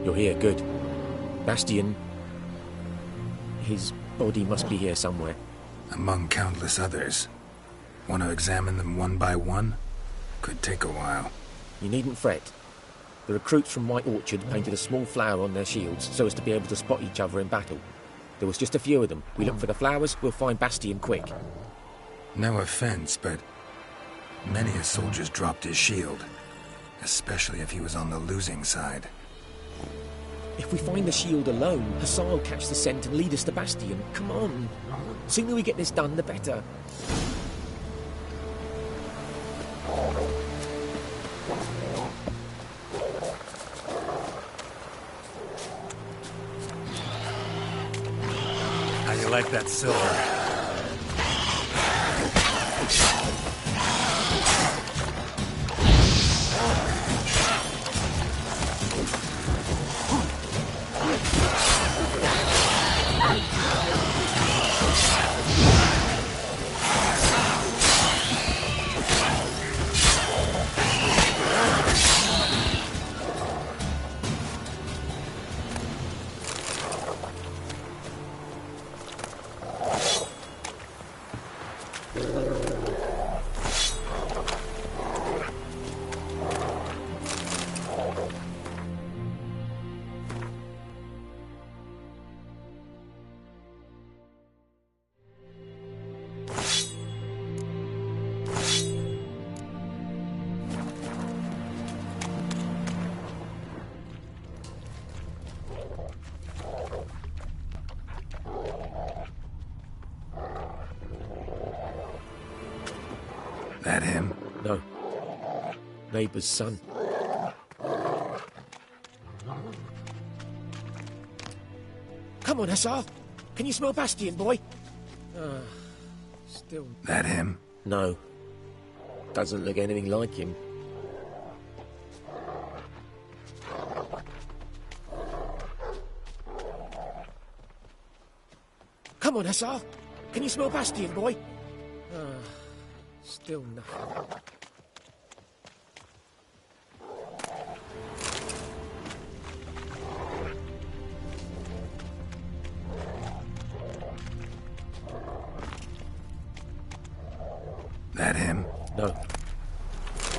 You're here, good. Bastian... his body must be here somewhere. Among countless others. Want to examine them one by one? Could take a while. You needn't fret. The recruits from White Orchard painted a small flower on their shields so as to be able to spot each other in battle. There was just a few of them. We look for the flowers, we'll find Bastian quick. No offense, but many a soldier's dropped his shield. Especially if he was on the losing side. If we find the shield alone, Hussar will catch the scent and lead us to Bastian. Come on. The sooner we get this done, the better. How you like that silver? That him? No. Neighbour's son. Come on, Hussar. Can you smell Bastian, boy? Still... That him? No. Doesn't look anything like him. Come on, Hussar. Can you smell Bastian, boy? Still nothing. That him? No.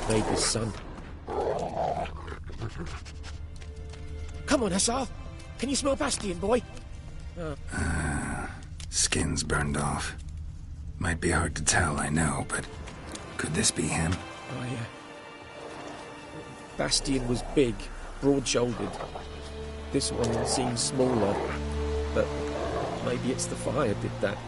Neighbour's son. Come on, Hussar. Can you smell Bastian, boy? Skin's burned off. Might be hard to tell, I know, but could this be him? Oh, yeah. Bastian was big, broad-shouldered. This one seems smaller, but maybe it's the fire did that.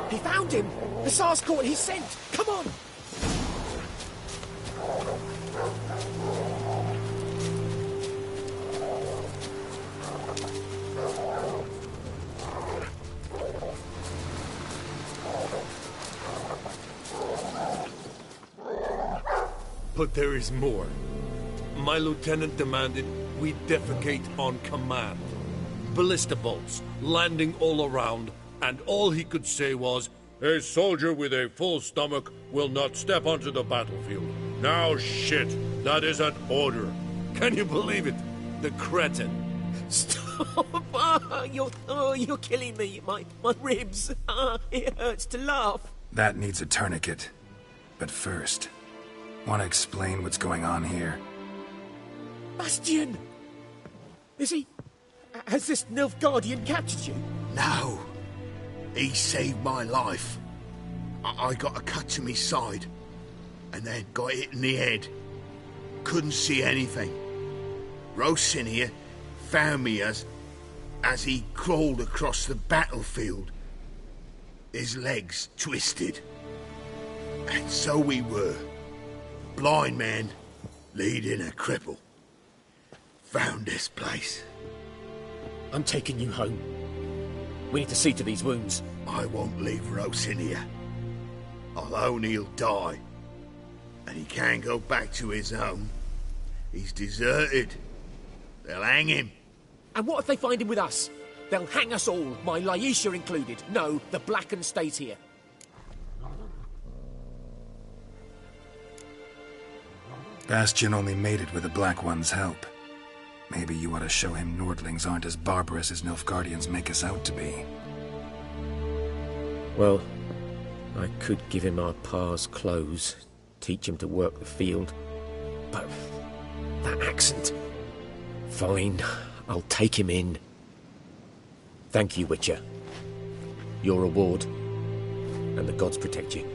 He found him! The Tsar's caught his scent! Come on! But there is more. My lieutenant demanded we defecate on command. Ballista bolts, landing all around, and all he could say was, "A soldier with a full stomach will not step onto the battlefield." Now shit, that is an order. Can you believe it? The cretin. Stop! You're killing me. My ribs. It hurts to laugh. That needs a tourniquet. But first, want to explain what's going on here? Bastian! Is he... Has this Nilfgaardian captured you? No. He saved my life. I got a cut to my side, and then got hit in the head. Couldn't see anything. Rosinia found me as he crawled across the battlefield. His legs twisted. And so we were. Blind man leading a cripple. Found this place. I'm taking you home. We need to see to these wounds. I won't leave Rosinia. Alone he'll die. And he can't go back to his home. He's deserted. They'll hang him. And what if they find him with us? They'll hang us all, my Laisha included. No, the Blacken stays here. Bastion only made it with the Black One's help. Maybe you ought to show him Nordlings aren't as barbarous as Nilfgaardians make us out to be. Well, I could give him our pa's clothes, teach him to work the field. But that accent... Fine, I'll take him in. Thank you, Witcher. Your reward, and the gods protect you.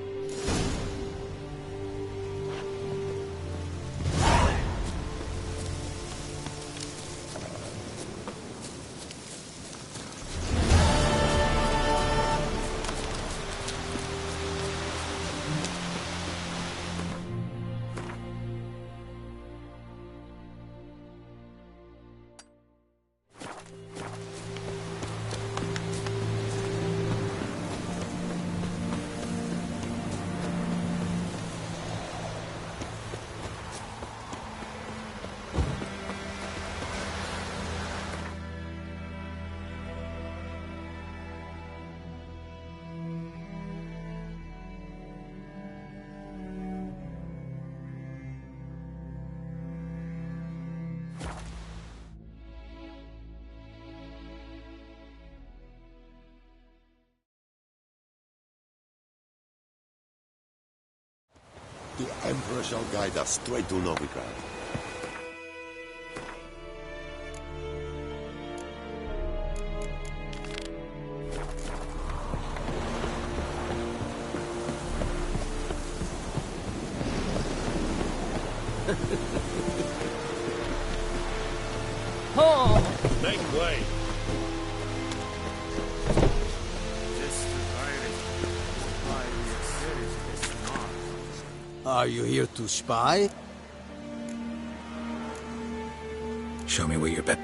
The Emperor shall guide us straight to Novigrad. Make way! Are you here to spy? Show me where you're bet.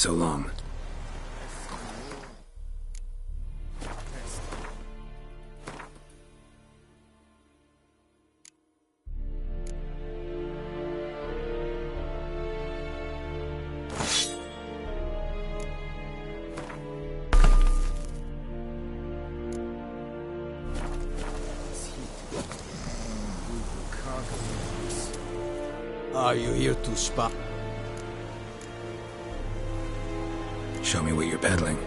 So long. Are you here to spy? Show me what you're peddling.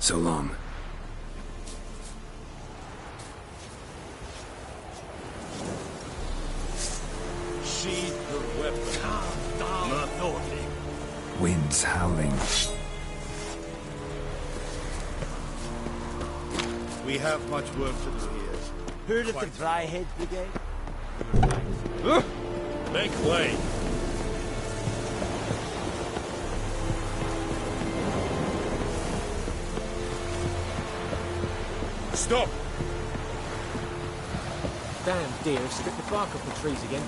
So long. Sheathe your weapon. Calm down. Winds howling. We have much work to do here. Heard of the Dryhead Brigade? Make way. Stop! Damn deer have stripped the bark off the trees again.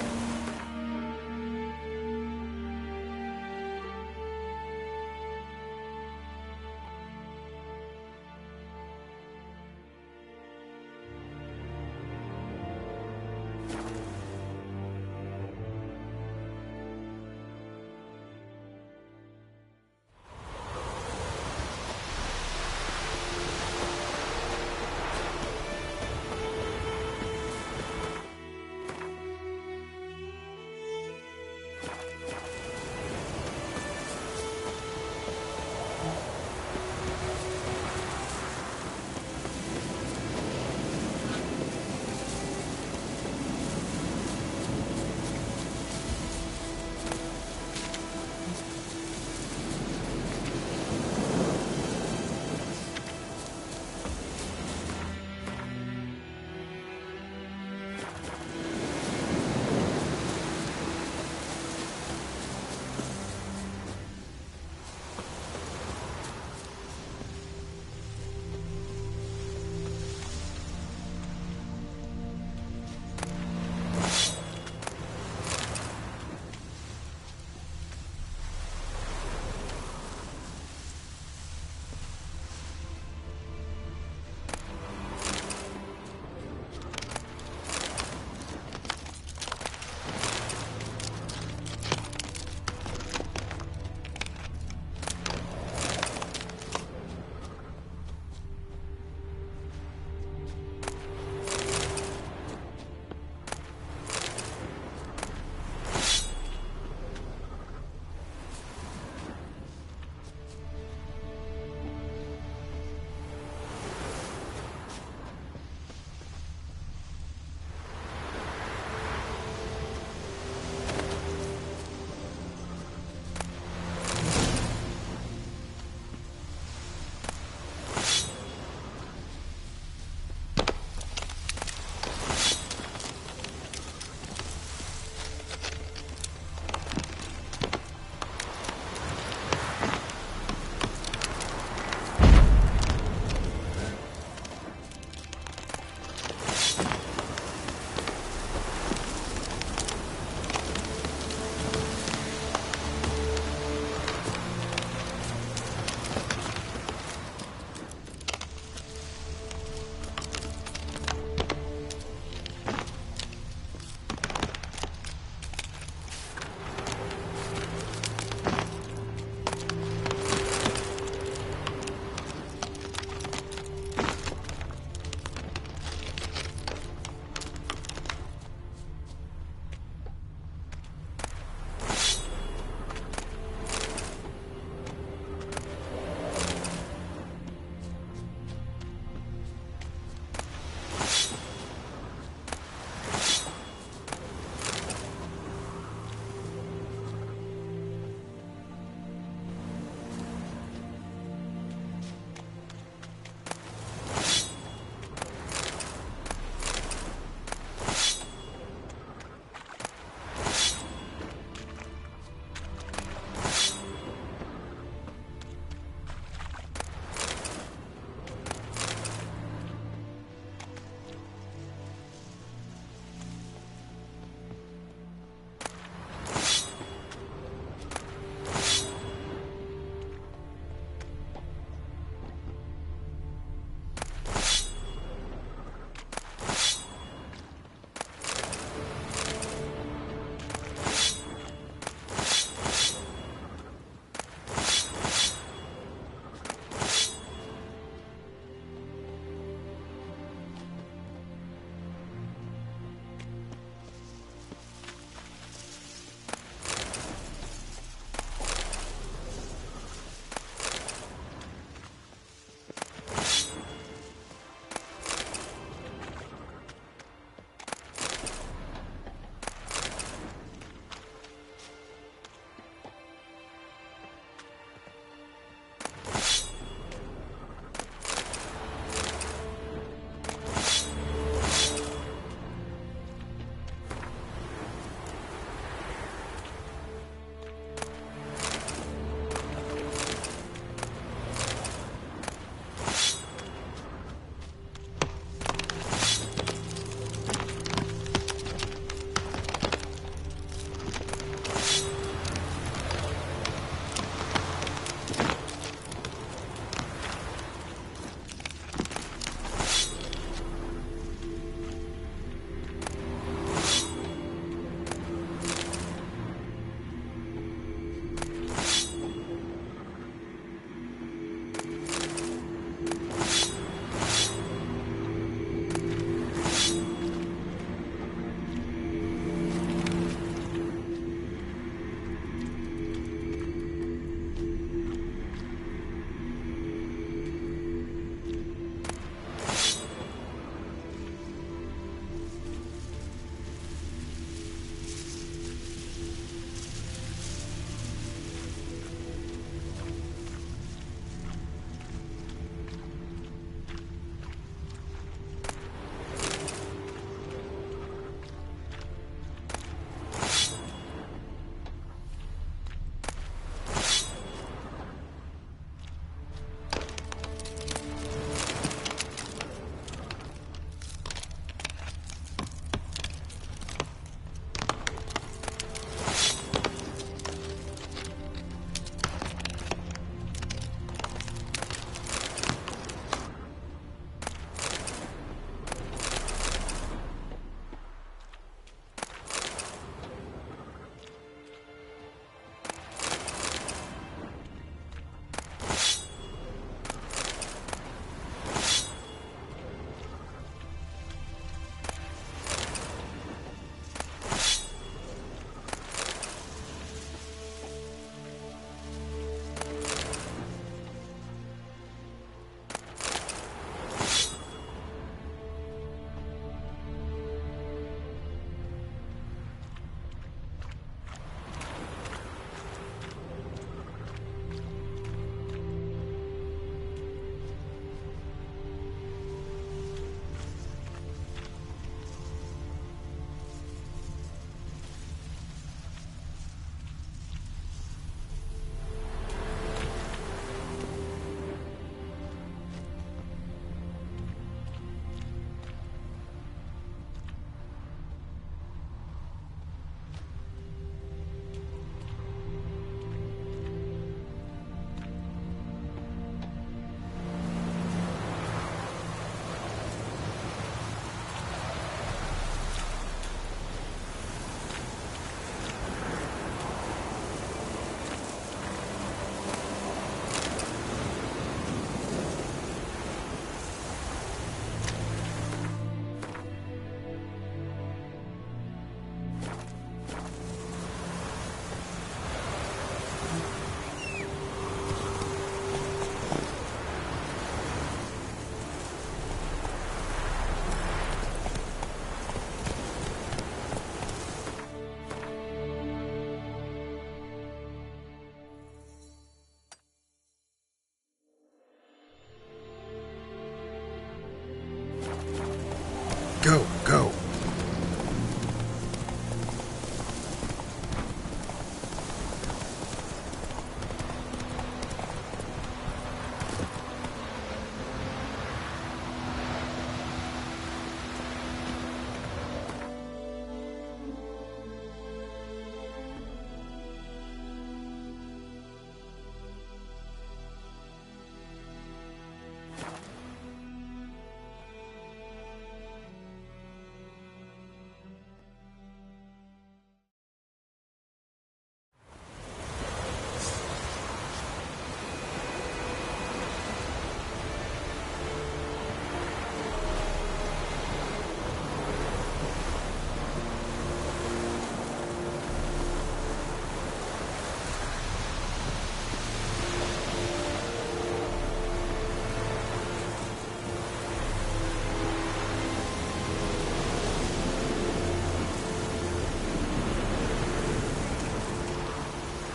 Go, go.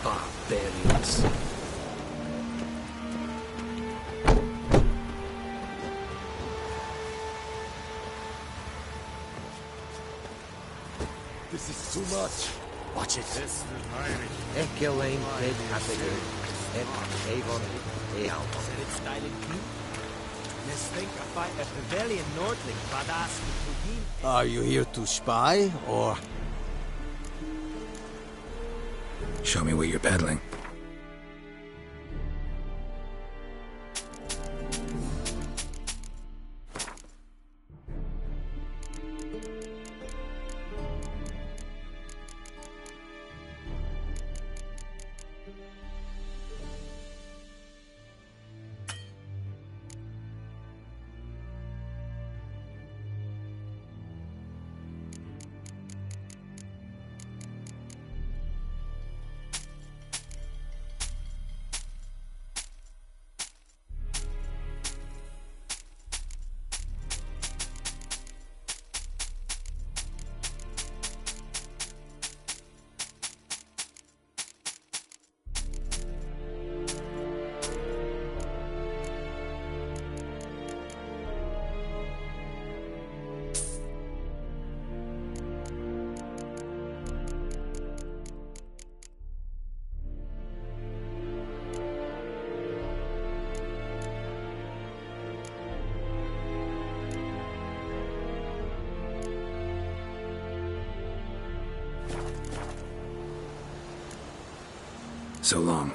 Barbarians. This is too much. Watch it. Ekelain Ked Hapiger, Ek Avon, Eal. It's styling cute. Let's think a fight a Pavilion Nordling, Badass Kugin. Are you here to spy, or...? Show me what you're peddling. So long.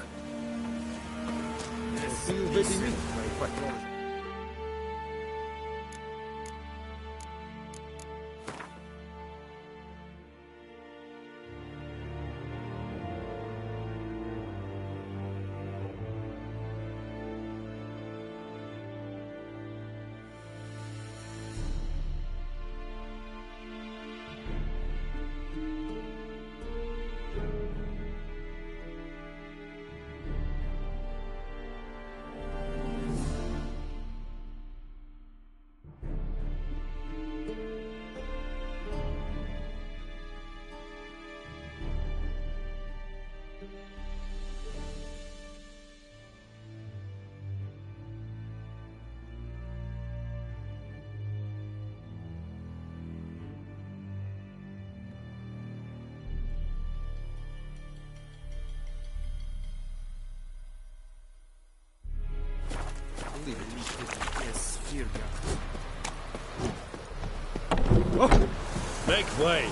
Make way!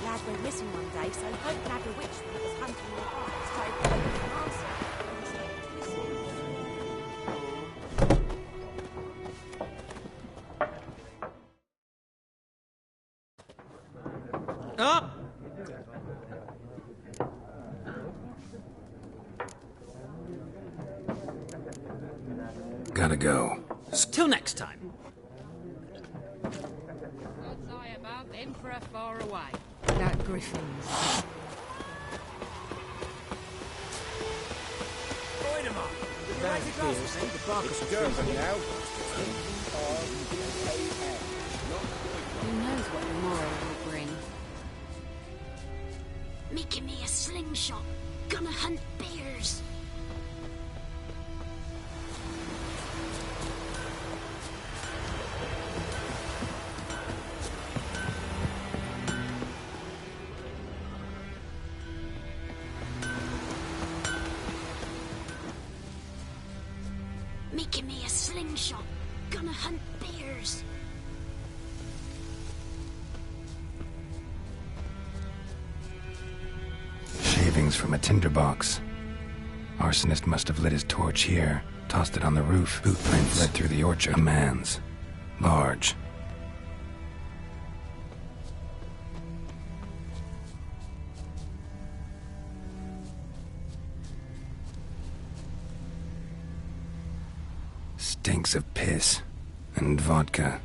Lad went missing one day, so Hope nabbed a witch that was hunting the hearts, tried to find an answer. Gotta go. Till next time. What's I about Emperor far away? That Griffins. Join him up. Who knows what the morrow will bring? Making me a slingshot. Gonna hunt bears. Making me a slingshot. Gonna hunt bears. Shavings from a tinderbox. Arsonist must have lit his torch here, tossed it on the roof. Boot prints led through the orchard. A man's. Large. Stinks of piss and vodka.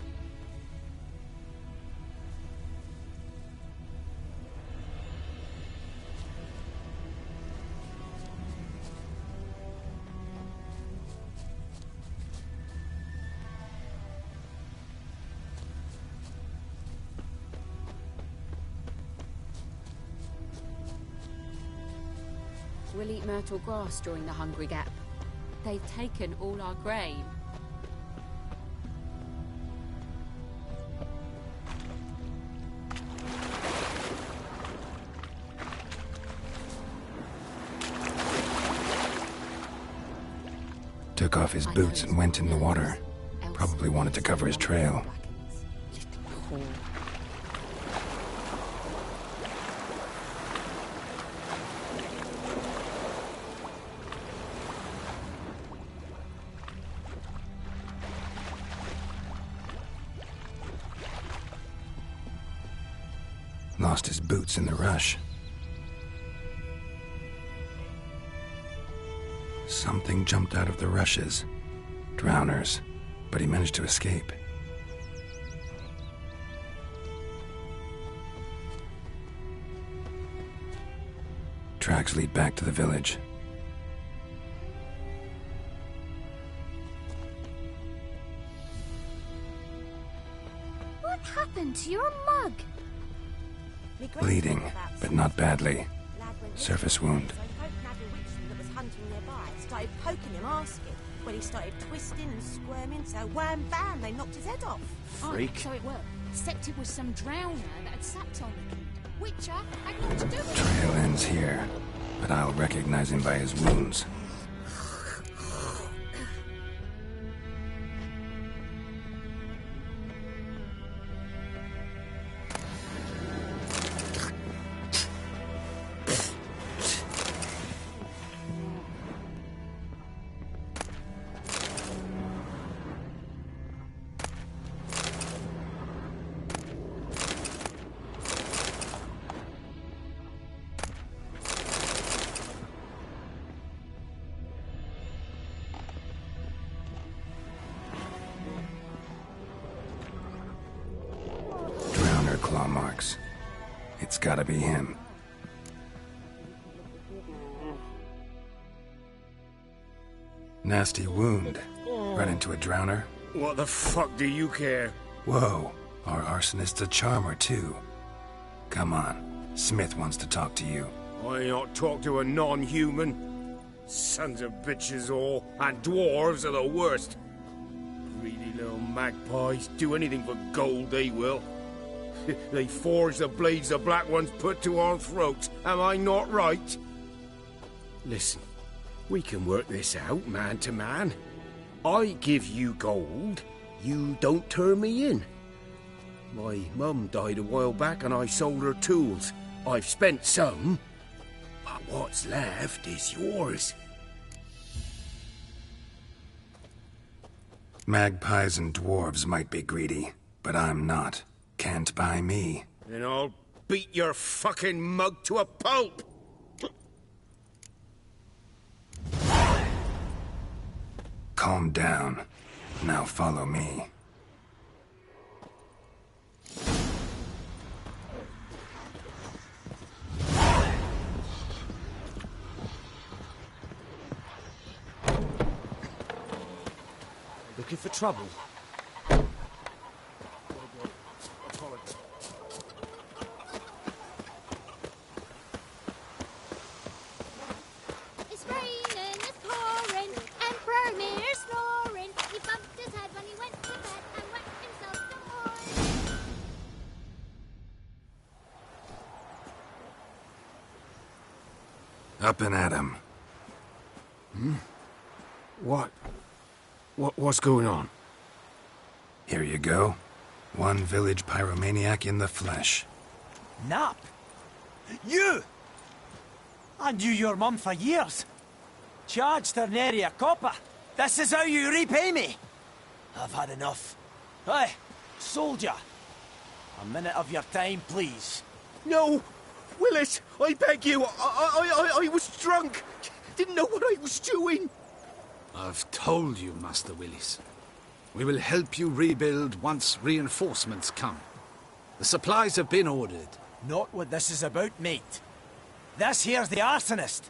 We'll eat myrtle grass during the Hungry Gap. They've taken all our grain. Took off his boots and went in the water. Probably wanted to cover his trail. Lost his boots in the rush. Something jumped out of the rushes. Drowners. But he managed to escape. Tracks lead back to the village. What happened to your mug? Bleeding, but not badly. Surface wound. That was hunting nearby started poking him, asking. When he started twisting and squirming, so wham bam, they knocked his head off. Oh, so it worked. Except it was some drowner that had sapped on the kid. Witcher had naught to do with it. Trail ends here, but I'll recognize him by his wounds. Claw marks. It's gotta be him. Nasty wound. Run into a drowner? What the fuck do you care? Whoa, our arsonist's a charmer too. Come on, Smith wants to talk to you. I ain't not talk to a non-human. Sons of bitches all, and dwarves are the worst. Greedy little magpies, do anything for gold they will. They forge the blades the Black Ones put to our throats. Am I not right? Listen, we can work this out man to man. I give you gold, you don't turn me in. My mum died a while back and I sold her tools. I've spent some, but what's left is yours. Magpies and dwarves might be greedy, but I'm not. Can't buy me. Then I'll beat your fucking mug to a pulp! Calm down. Now follow me. Looking for trouble? It's raining, it's pouring, Emperor Mir snoring. He bumped his head when he went to bed and wet himself some more. Up and at him. What's going on? Here you go. One village pyromaniac in the flesh. Nap? You! I knew your mum for years. Charged her nary a copper. This is how you repay me. I've had enough. Hey, soldier. A minute of your time, please. No! Willis, I beg you. I was drunk. Didn't know what I was doing. I've told you, Master Willis. We will help you rebuild once reinforcements come. The supplies have been ordered. Not what this is about, mate. This here's the arsonist.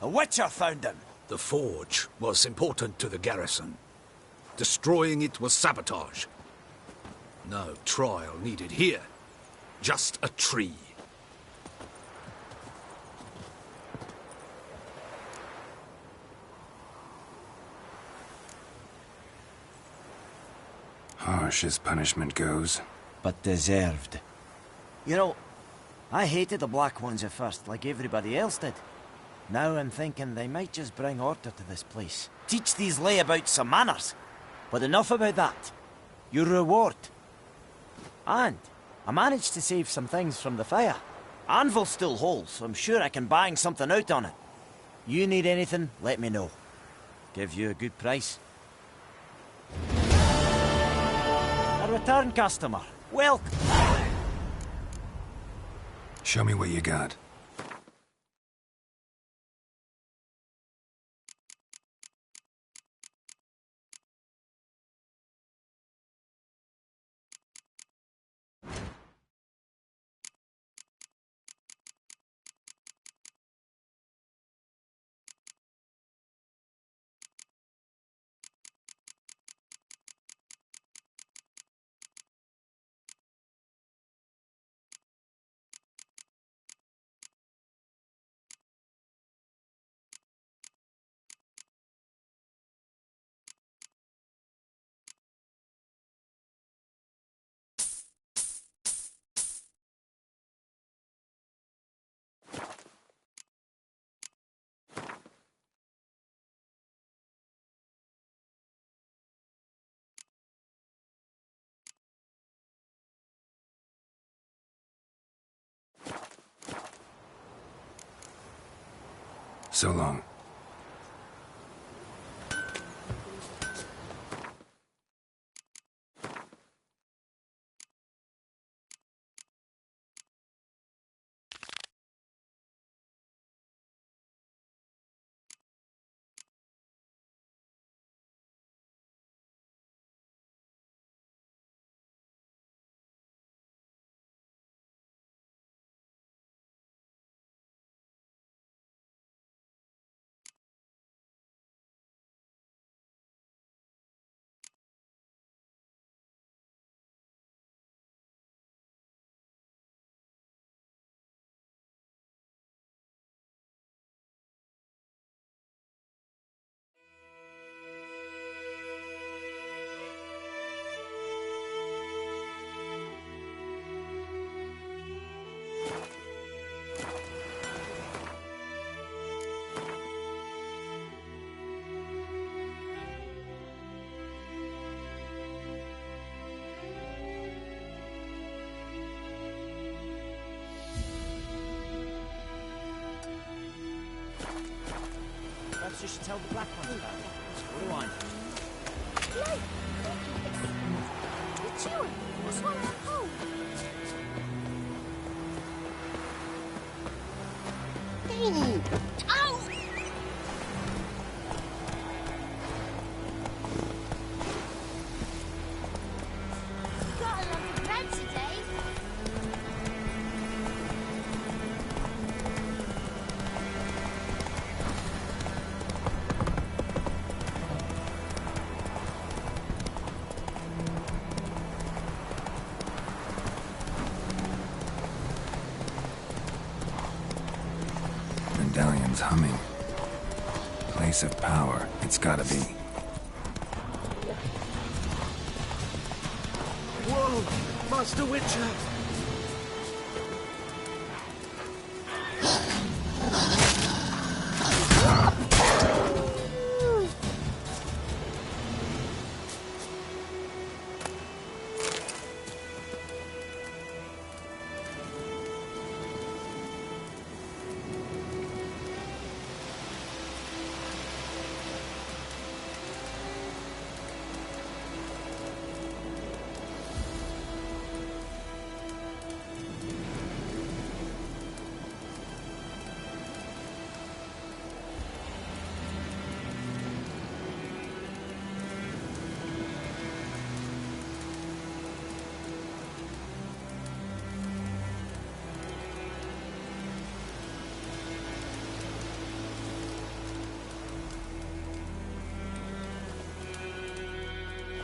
A witcher found him. The forge was important to the garrison. Destroying it was sabotage. No trial needed here. Just a tree. Harsh as punishment goes. But deserved. You know, I hated the Black Ones at first, like everybody else did. Now I'm thinking they might just bring order to this place. Teach these layabouts some manners. But enough about that. Your reward. And I managed to save some things from the fire. Anvil's still whole, so I'm sure I can bang something out on it. You need anything, let me know. Give you a good price. A return customer. Welcome. Show me what you got. So long. Perhaps you should tell the Black Ones about it. What do I know? Blake! It's you! What's wrong with home? Ow! medallion's humming. Place of power, it's gotta be. Whoa! Master Witcher!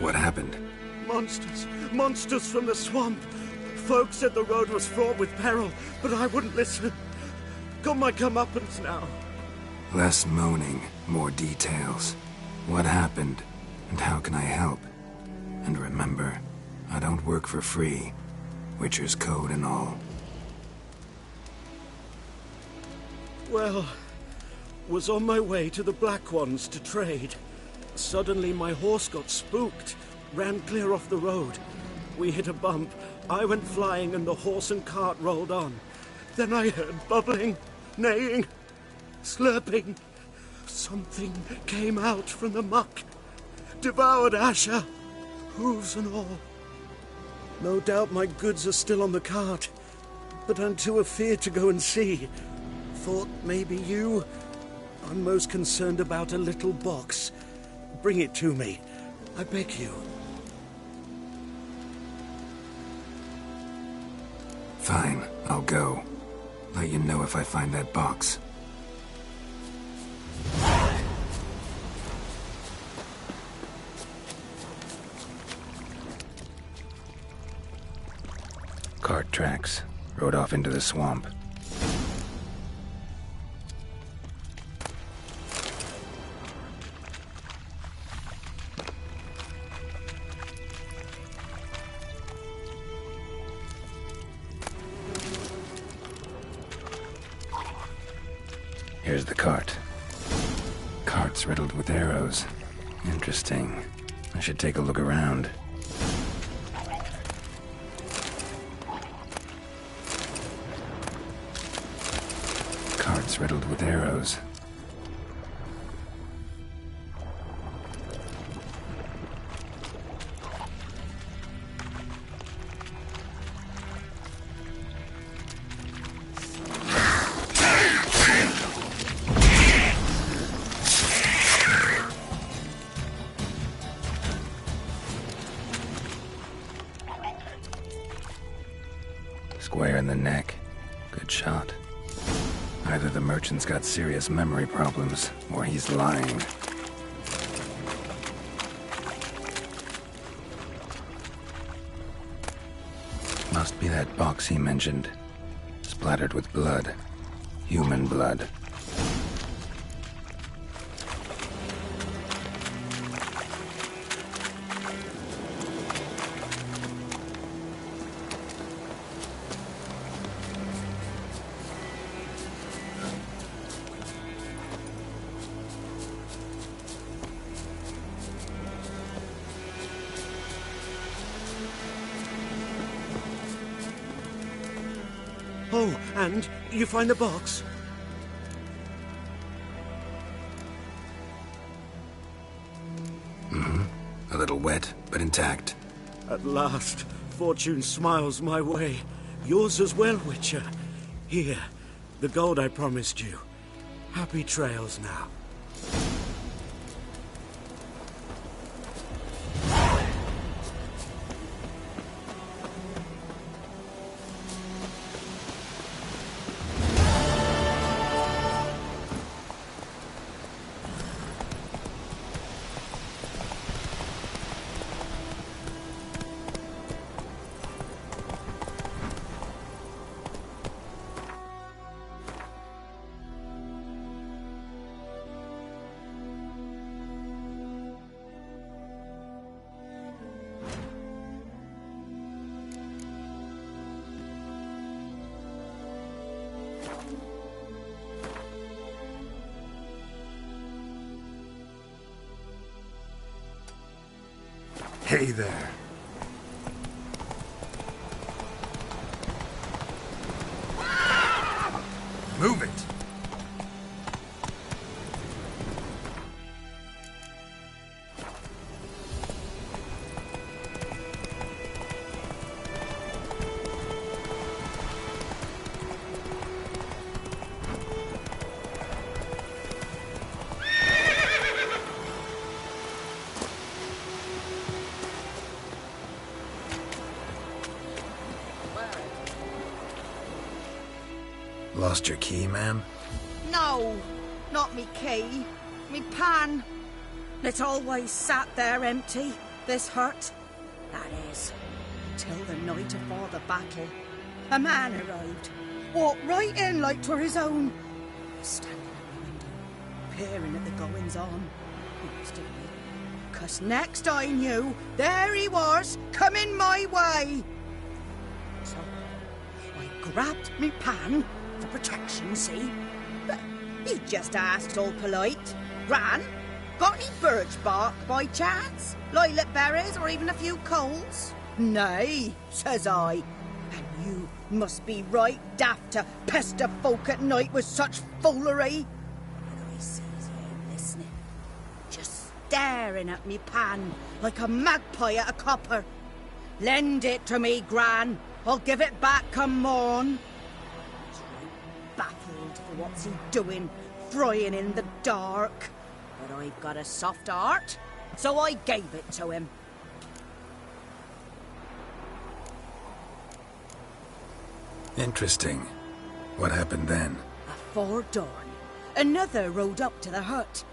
What happened? Monsters! Monsters from the swamp! Folk said the road was fraught with peril, but I wouldn't listen. Got my comeuppance now. Less moaning, more details. What happened, and how can I help? And remember, I don't work for free. Witcher's code and all. Well, was on my way to the Black Ones to trade. Suddenly my horse got spooked, ran clear off the road. We hit a bump, I went flying and the horse and cart rolled on. Then I heard bubbling, neighing, slurping. Something came out from the muck, devoured Asher, hooves and all. No doubt my goods are still on the cart, but I'm too afeard to go and see. Thought maybe you. I'm most concerned about a little box. Bring it to me, I beg you. Fine, I'll go. Let you know if I find that box. Cart tracks. Rode off into the swamp. Here's the cart. Cart's riddled with arrows. Interesting. I should take a look around. Cart's riddled with arrows. Square in the neck. Good shot. Either the merchant's got serious memory problems, or he's lying. Must be that box he mentioned. Splattered with blood. Human blood. Oh, and you find the box? Mm-hmm. A little wet, but intact. At last, fortune smiles my way. Yours as well, Witcher. Here, the gold I promised you. Happy trails now. Hey there. Move it! Lost your key, ma'am? No, not me key. Me pan. It always sat there empty, this hut. That is, till the night afore the battle. A man arrived, walked right in like 'twere his own. Standing at the window, peering at the goings-on. He must have me, 'cause next I knew, there he was, coming my way. So, I grabbed me pan, for protection, see? But he just asked all polite. Gran, got any birch bark by chance? Lilac berries or even a few coals? Nay, says I. And you must be right daft to pester folk at night with such foolery. But I sees he ain't listening. Just staring at me pan like a magpie at a copper. Lend it to me, Gran. I'll give it back come morn. Baffled for what's he doing, frying in the dark. But I've got a soft heart, so I gave it to him. Interesting. What hafpened then? Afore dawn, another rode up to the hut.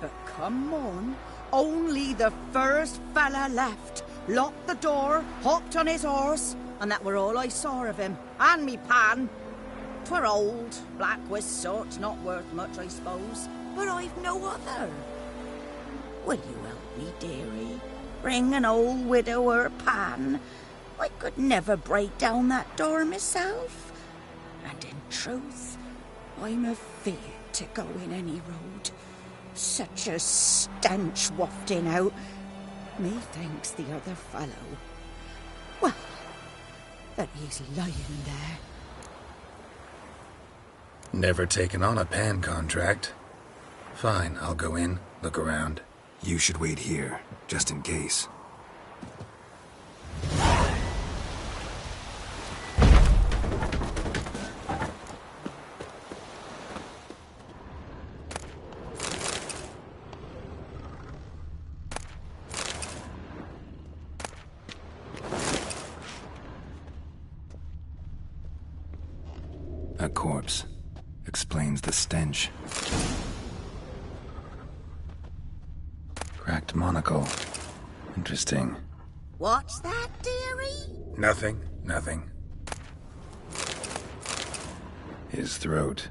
But come on, only the first fella left. Locked the door, hopped on his horse, and that were all I saw of him, and me pan. 'Twere old, black with soot, not worth much, I suppose. But I've no other. Will you help me, dearie? Bring an old widower pan. I could never break down that door myself. And in truth, I'm afeard to go in any road. Such a stench wafting out. Methinks the other fellow, well, that he's lying there. Never taken on a pan contract. Fine, I'll go in, look around. You should wait here, just in case. A corpse. Explains the stench. Cracked monocle. Interesting. What's that, dearie? Nothing. His throat.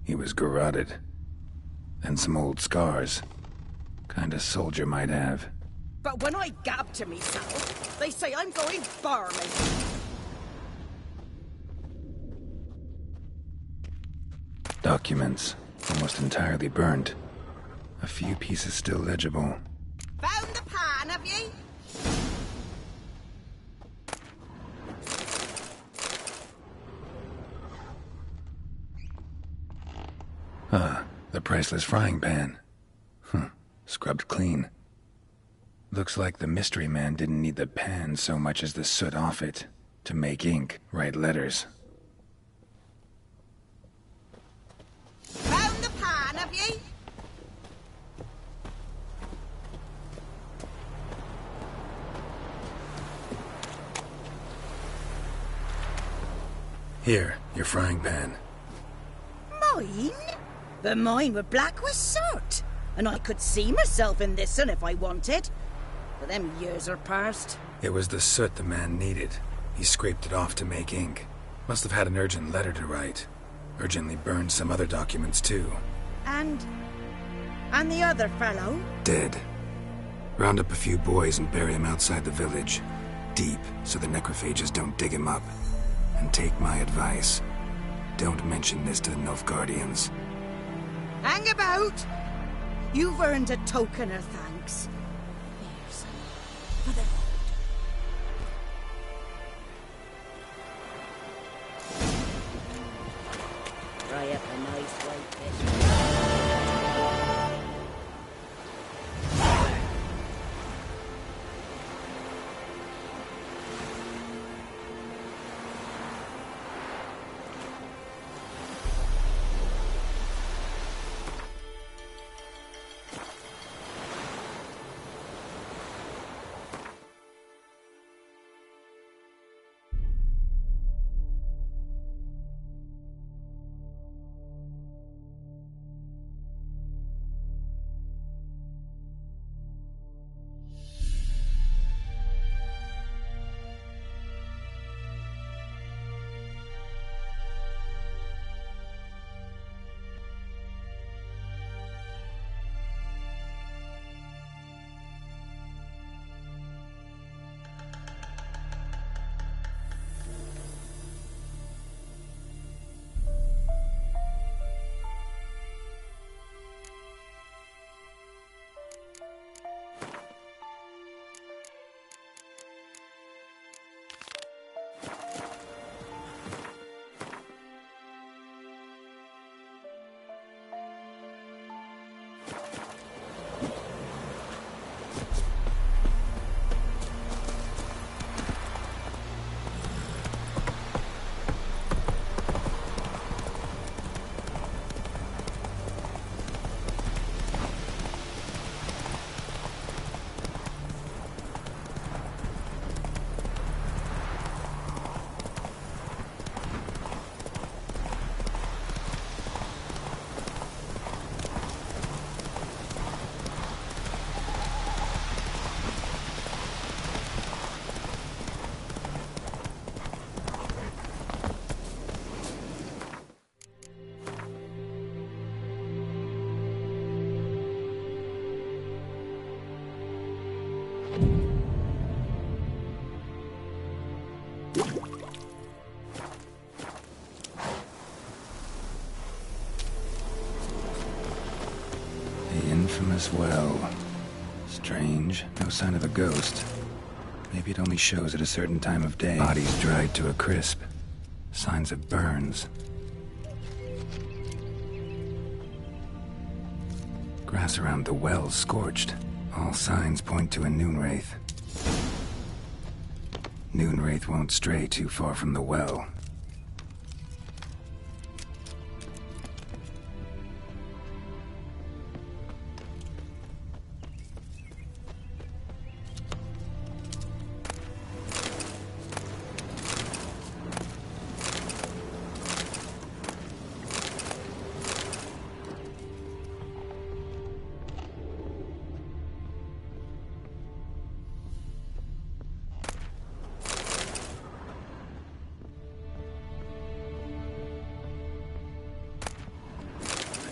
He was garroted. And some old scars. Kind of soldier might have. But when I gab to myself, they say I'm going barmy. Documents. Almost entirely burned. A few pieces still legible. Found the pan, have ye? Ah, the priceless frying pan. Scrubbed clean. Looks like the mystery man didn't need the pan so much as the soot off it to make ink, write letters. Found the pan, have ye? Here, your frying pan. Mine? But mine were black with soot, and I could see myself in this one if I wanted. But them years are past. It was the soot the man needed. He scraped it off to make ink. Must have had an urgent letter to write. Urgently burned some other documents too. And the other fellow? Dead. Round up a few boys and bury him outside the village. Deep, so the necrophages don't dig him up. And take my advice. Don't mention this to the Nilfgaardians. Hang about! You've earned a token of thanks. Here's for the Infamous well. Strange, no sign of a ghost. Maybe it only shows at a certain time of day. Bodies dried to a crisp. Signs of burns. Grass around the well scorched. All signs point to a Noonwraith. Noonwraith won't stray too far from the well.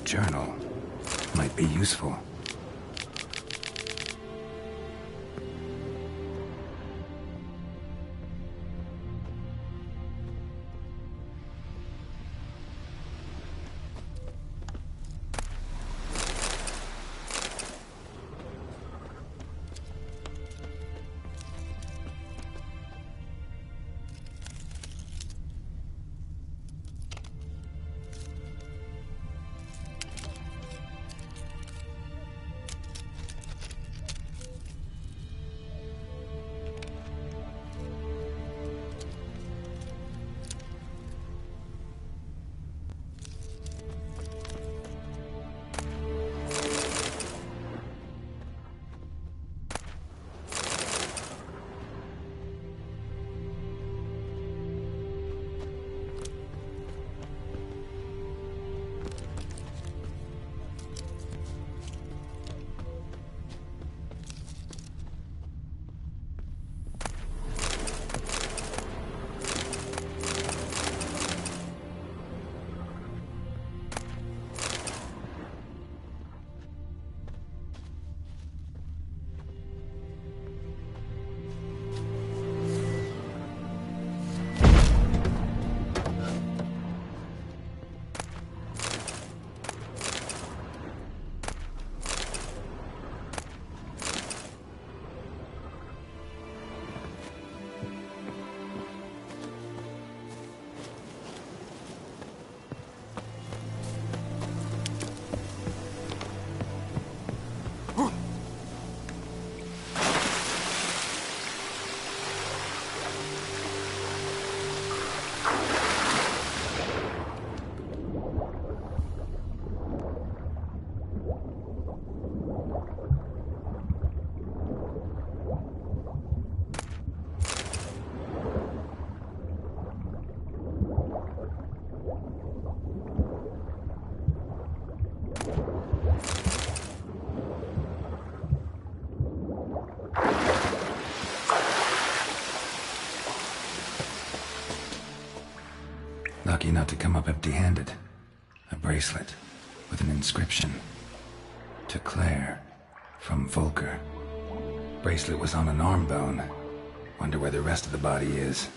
Journal might be useful. Lucky not to come up empty-handed. A bracelet with an inscription. To Claire, from Volker. Bracelet was on an arm bone. Wonder where the rest of the body is.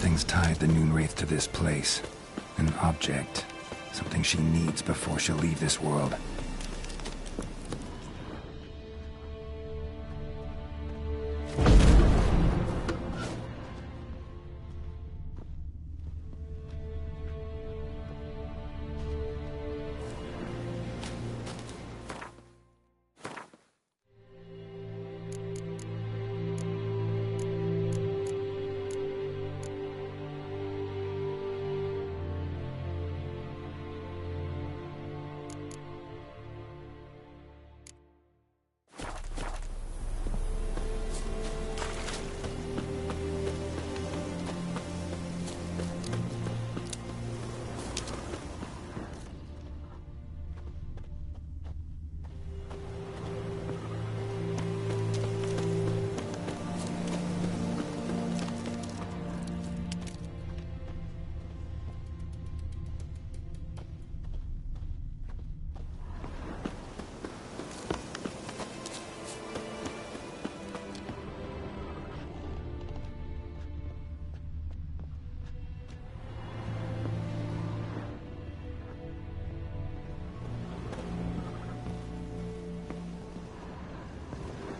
Something's tied the Noonwraith to this place. An object. Something she needs before she'll leave this world.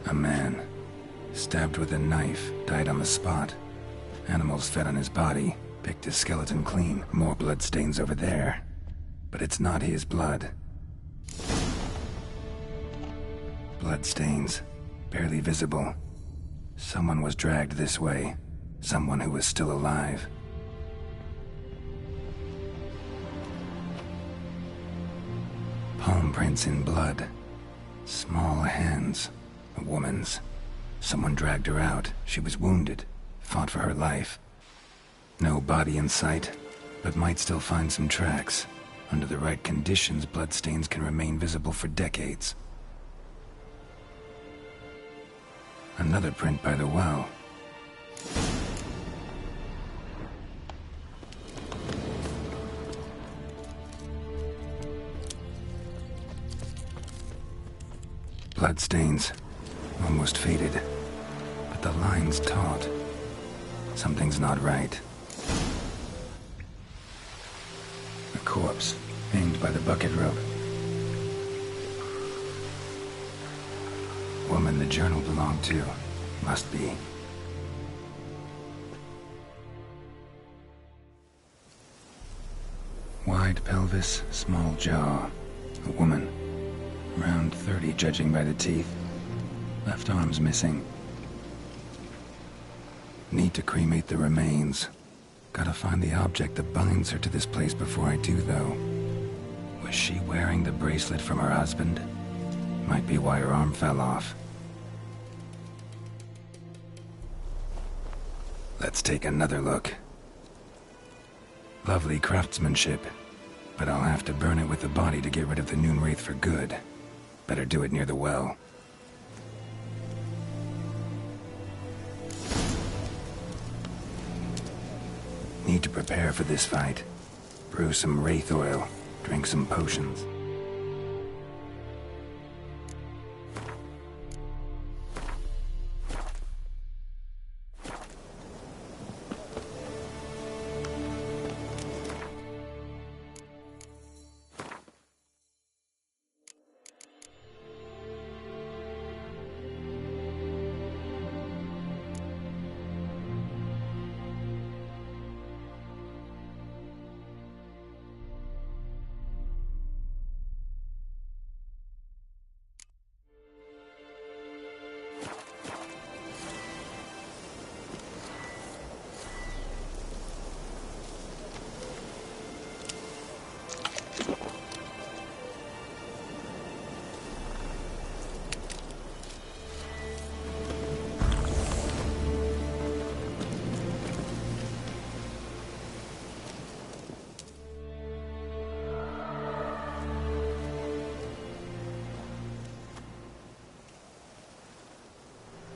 A man, stabbed with a knife, died on the spot. Animals fed on his body, picked his skeleton clean. More bloodstains over there. But it's not his blood. Bloodstains, barely visible. Someone was dragged this way. Someone who was still alive. Palm prints in blood. Small hands. A woman's. Someone dragged her out. She was wounded. Fought for her life. No body in sight, but might still find some tracks. Under the right conditions, bloodstains can remain visible for decades. Another print by the well. Bloodstains. Almost faded. But the line's taut. Something's not right. A corpse, hanged by the bucket rope. Woman the journal belonged to. Must be. Wide pelvis, small jaw. A woman. Around 30, judging by the teeth. Left arm's missing. Need to cremate the remains. Gotta find the object that binds her to this place before I do, though. Was she wearing the bracelet from her husband? Might be why her arm fell off. Let's take another look. Lovely craftsmanship, but I'll have to burn it with the body to get rid of the Noonwraith for good. Better do it near the well. Need to prepare for this fight. Brew some wraith oil, drink some potions.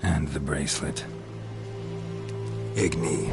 And the bracelet. Igni.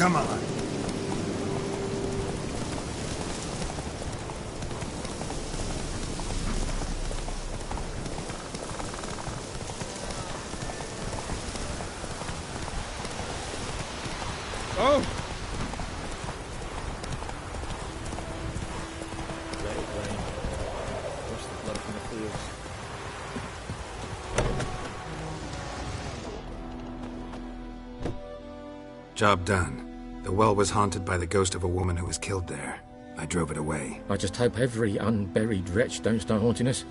Come on. Oh! Let it rain. Wash the blood from the fields. Job done. The well was haunted by the ghost of a woman who was killed there. I drove it away. I just hope every unburied wretch don't start haunting us.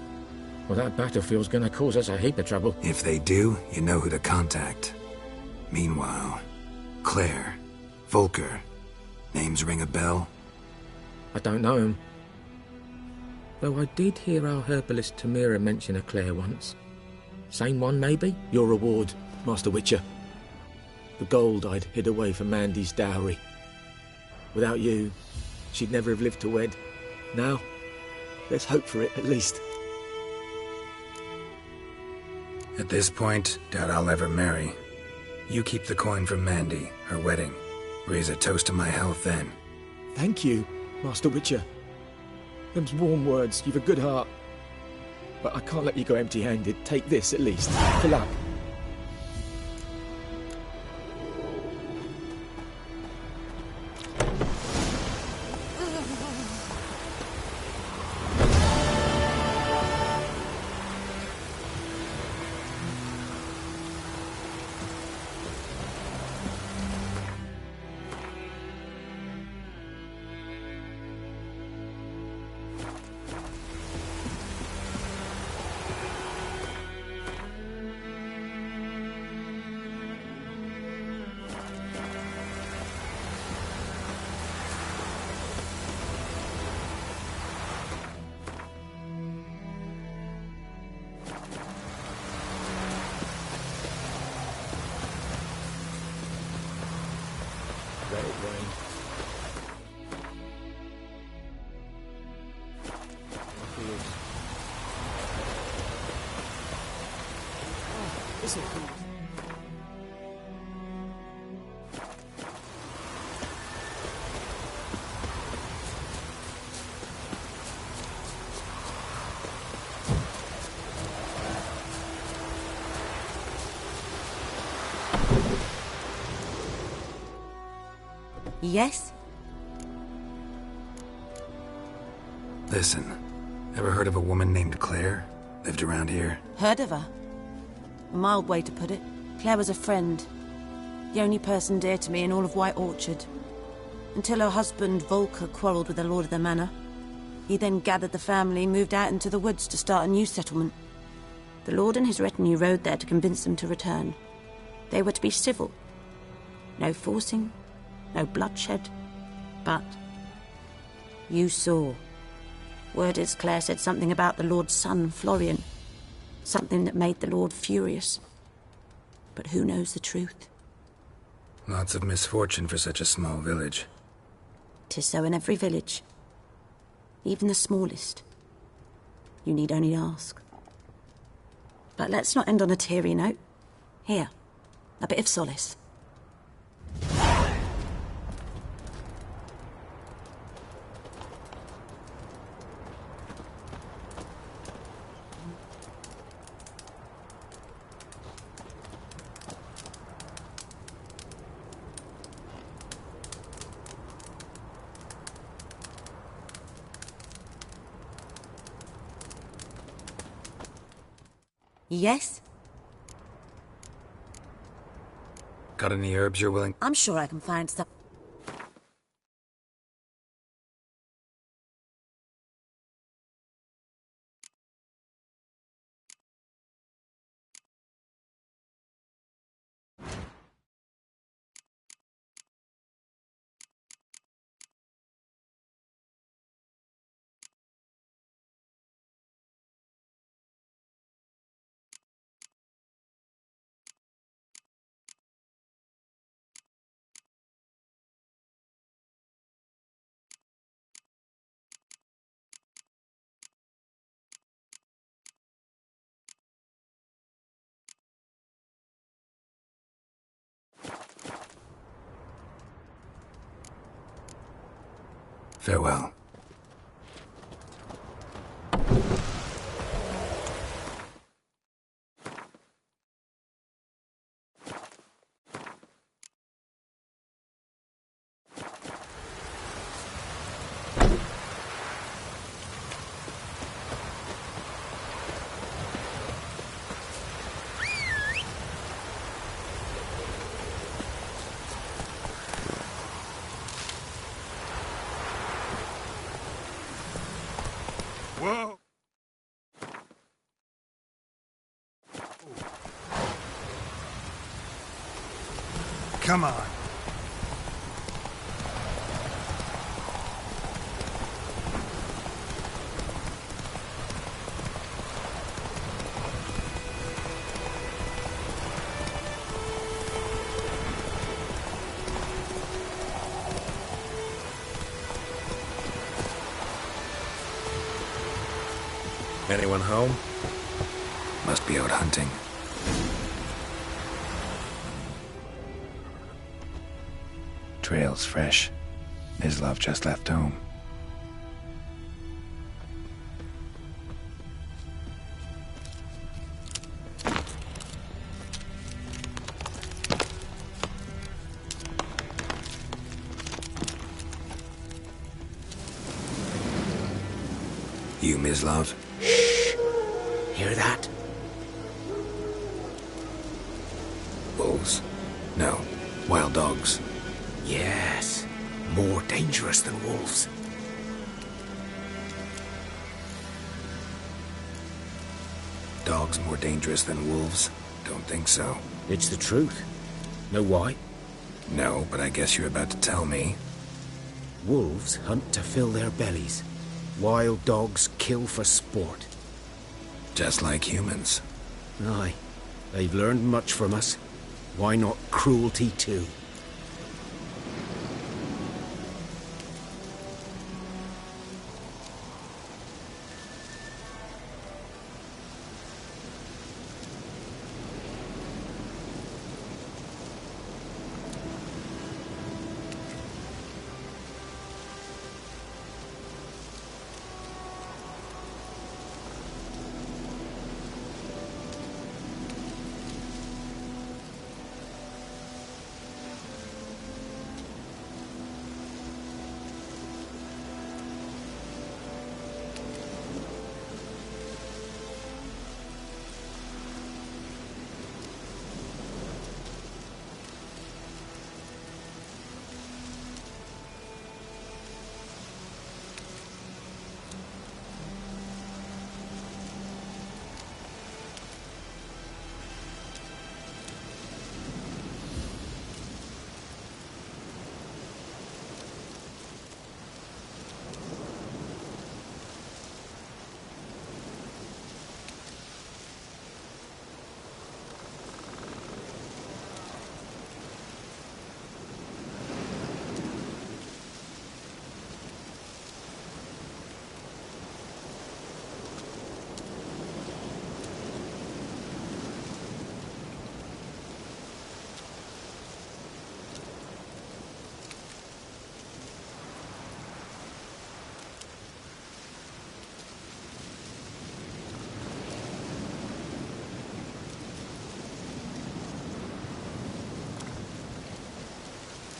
Well, that battlefield's gonna cause us a heap of trouble. If they do, you know who to contact. Meanwhile, Claire, Volker, names ring a bell? I don't know him. Though I did hear our herbalist Tamira mention a Claire once. Same one, maybe? Your reward, Master Witcher. The gold I'd hid away for Mandy's dowry. Without you, she'd never have lived to wed. Now, let's hope for it, at least. At this point, doubt I'll ever marry. You keep the coin from Mandy, her wedding. Raise a toast to my health then. Thank you, Master Witcher. Them's warm words, you've a good heart. But I can't let you go empty-handed. Take this, at least. For luck. Let it rain. The fields. Oh, this'll do. Yes? Listen, ever heard of a woman named Claire? Lived around here? Heard of her? A mild way to put it. Claire was a friend. The only person dear to me in all of White Orchard. Until her husband, Volker, quarrelled with the lord of the manor. He then gathered the family, moved out into the woods to start a new settlement. The lord and his retinue rode there to convince them to return. They were to be civil. No forcing, no bloodshed. But you saw. Word is Claire said something about the lord's son, Florian. Something that made the lord furious. But who knows the truth? Lots of misfortune for such a small village. 'Tis so in every village. Even the smallest. You need only ask. But let's not end on a teary note. Here, a bit of solace. Yes? Got any herbs you're willing? I'm sure I can find some. Farewell. Whoa! Come on. Anyone home? Must be out hunting. Trail's fresh. Mislav just left home. You, Mislav? Hear that? Wolves? No. Wild dogs. Yes. More dangerous than wolves. Dogs more dangerous than wolves? Don't think so. It's the truth. Know why? No, but I guess you're about to tell me. Wolves hunt to fill their bellies. Wild dogs kill for sport. Just like humans. Aye. They've learned much from us. Why not cruelty too?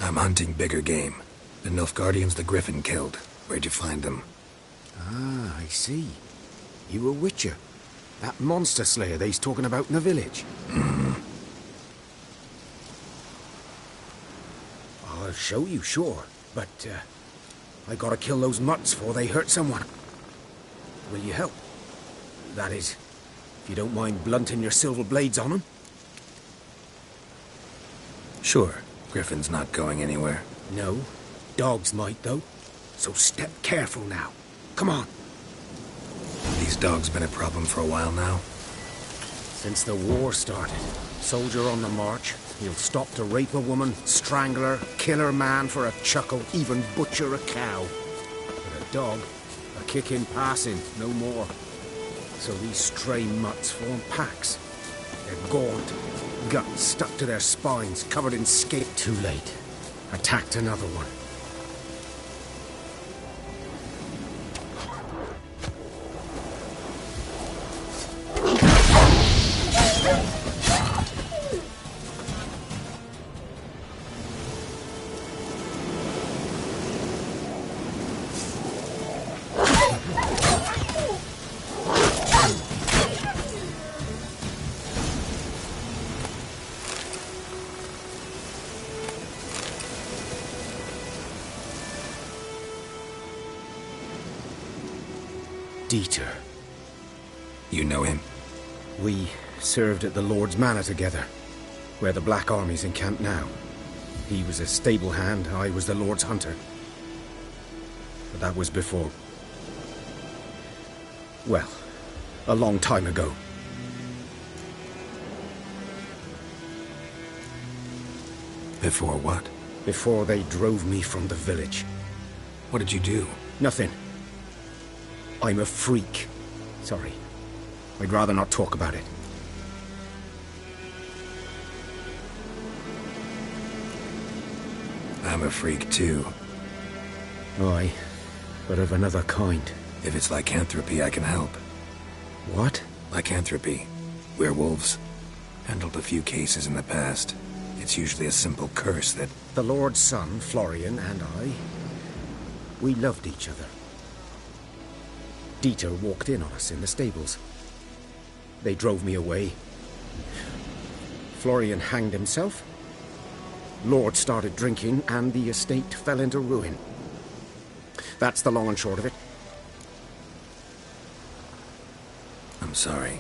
I'm hunting bigger game. The Nilfgaardians the Griffin killed. Where'd you find them? Ah, I see. You a witcher. That monster slayer they's talking about in the village. I'll show you, sure. But, I gotta kill those mutts before they hurt someone. Will you help? That is, if you don't mind blunting your silver blades on them. Sure. Griffin's not going anywhere. No. Dogs might, though. So step careful now. Come on. These dogs been a problem for a while now? Since the war started. Soldier on the march. He'll stop to rape a woman, strangle her, kill her man for a chuckle, even butcher a cow. But a dog, a kick in passing, no more. So these stray mutts form packs. They're gaunt, guts stuck to their spines, covered in scape. Too late. Attacked another one. Dieter. You know him? We served at the Lord's Manor together, where the Black Army's encamped now. He was a stable hand, I was the Lord's hunter. But that was before... well, a long time ago. Before what? Before they drove me from the village. What did you do? Nothing. I'm a freak. Sorry. I'd rather not talk about it. I'm a freak too. Aye, but of another kind. If it's lycanthropy, I can help. What? Lycanthropy. Werewolves. Handled a few cases in the past. It's usually a simple curse that... The Lord's son, Florian, and I... we loved each other. Dieter walked in on us in the stables. They drove me away. Florian hanged himself. Lord started drinking, and the estate fell into ruin. That's the long and short of it. I'm sorry.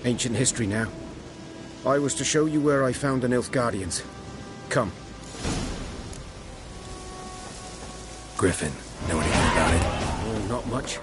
Ancient history now. I was to show you where I found the Nilfgaardians. Come. Griffin, know anything about it? Oh, not much.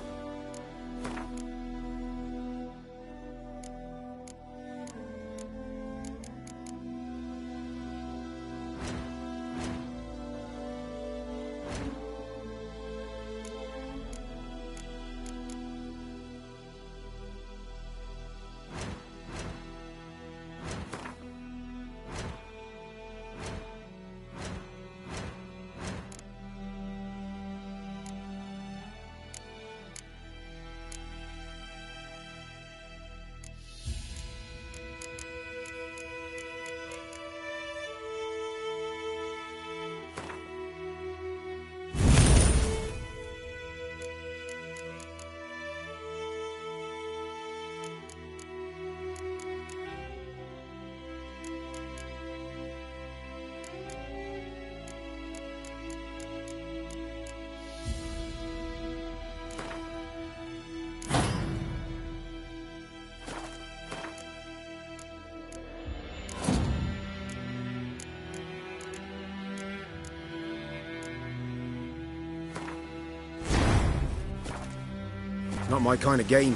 Not my kind of game.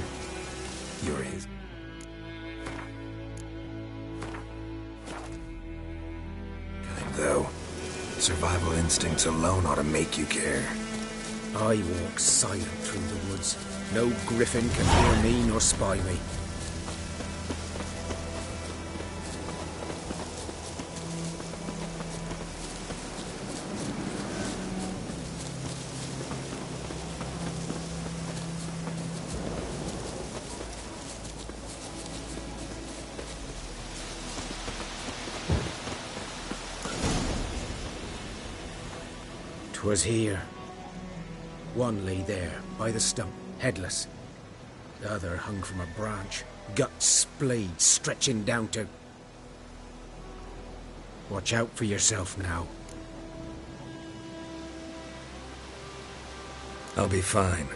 You're his. Kind though. Survival instincts alone ought to make you care. I walk silent through the woods. No griffin can hear me nor spy me. Was here. One lay there, by the stump, headless. The other hung from a branch, guts splayed, stretching down to... Watch out for yourself now. I'll be fine.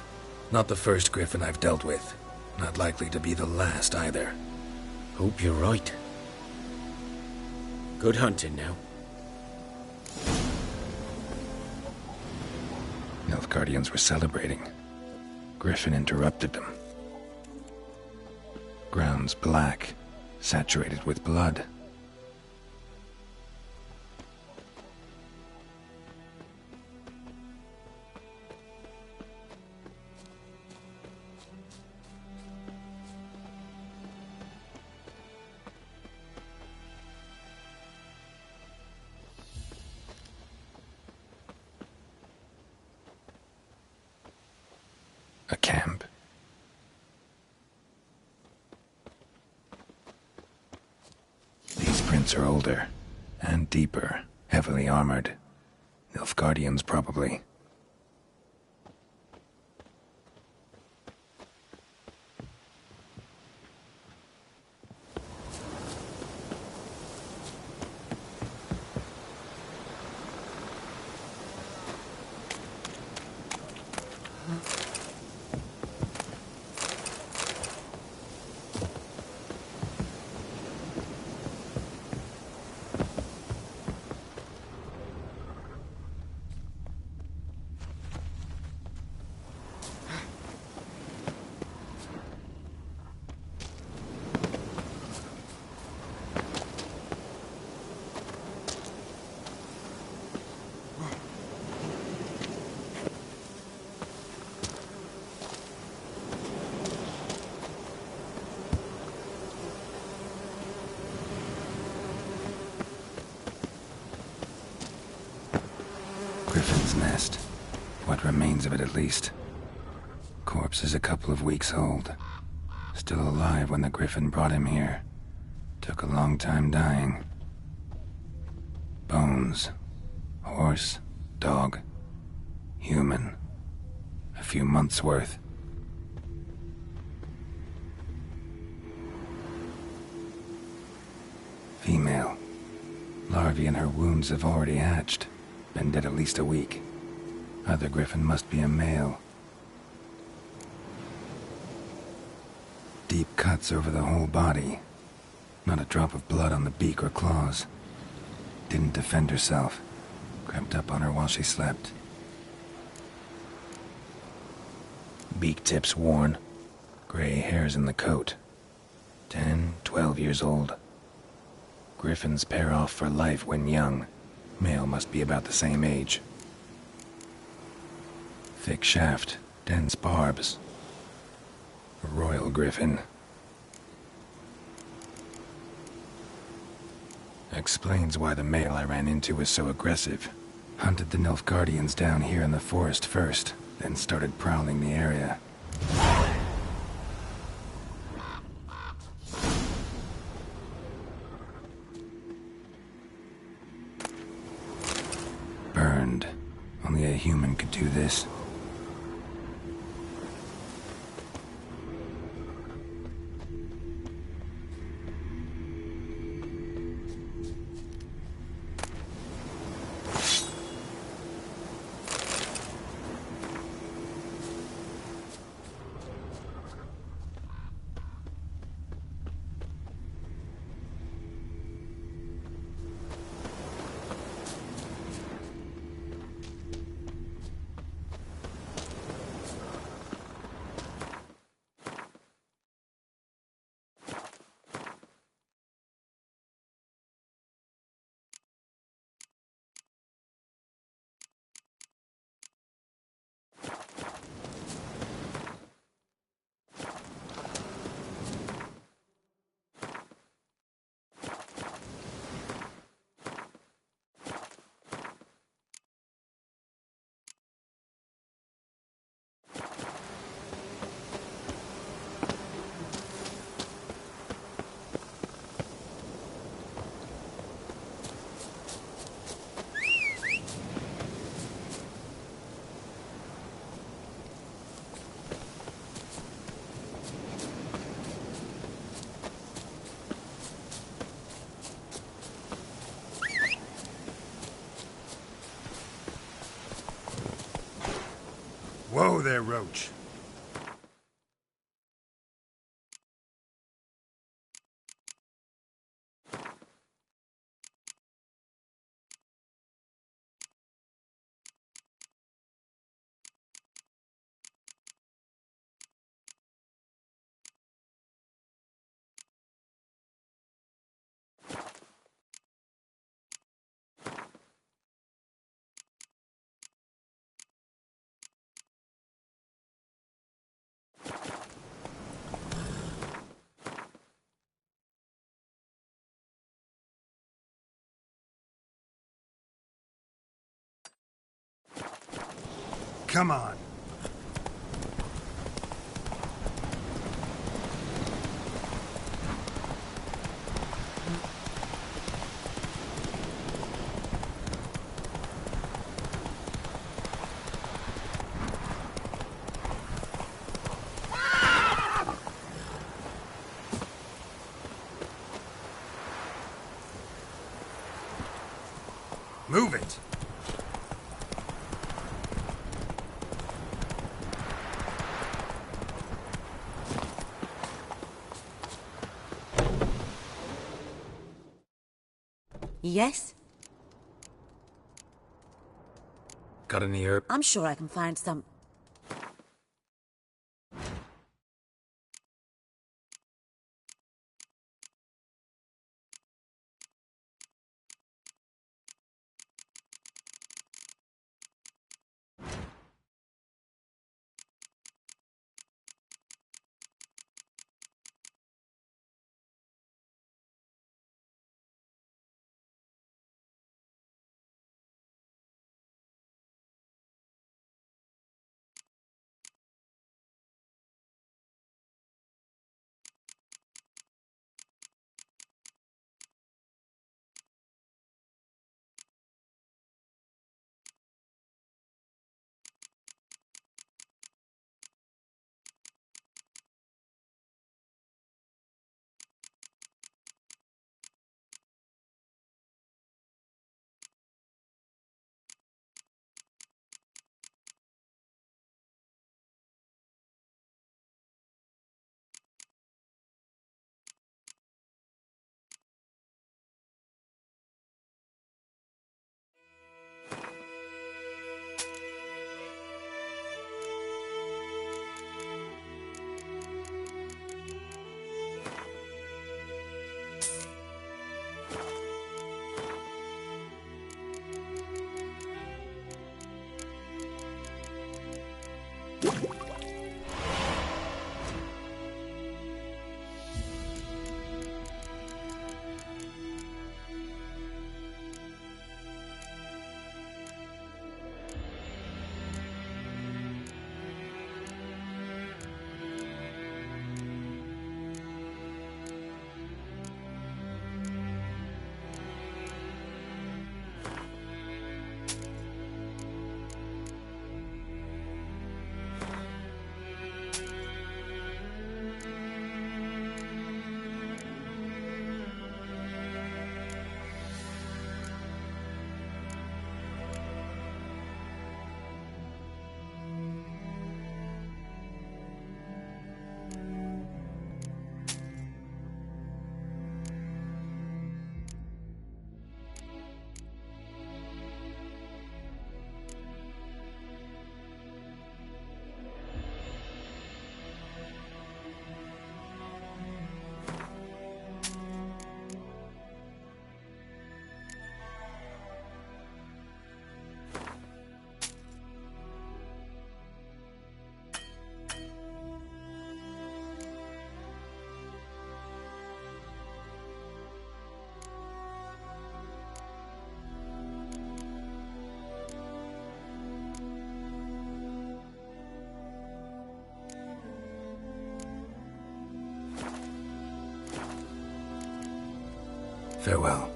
Not the first griffin I've dealt with. Not likely to be the last either. Hope you're right. Good hunting now. Nilfgaardians were celebrating. Griffin interrupted them. Ground's black, saturated with blood. A camp. These prints are older and deeper, heavily armored. Nilfgaardians, probably. Griffin's nest. What remains of it, at least. Corpse is a couple of weeks old. Still alive when the Griffin brought him here. Took a long time dying. Bones. Horse. Dog. Human. A few months' worth. Female. Larvae in her wounds have already hatched. Been dead at least a week. Other Griffin must be a male. Deep cuts over the whole body. Not a drop of blood on the beak or claws. Didn't defend herself. Crept up on her while she slept. Beak tips worn. Gray hairs in the coat. 10, 12 years old. Griffins pair off for life when young. Male must be about the same age. Thick shaft, dense barbs. A royal griffin. Explains why the male I ran into was so aggressive. Hunted the Nilfgaardians down here in the forest first, then started prowling the area. Burned. Only a human could do this. Whoa there, Roach. Come on. Move it. Yes? Got any herb? I'm sure I can find some. Farewell.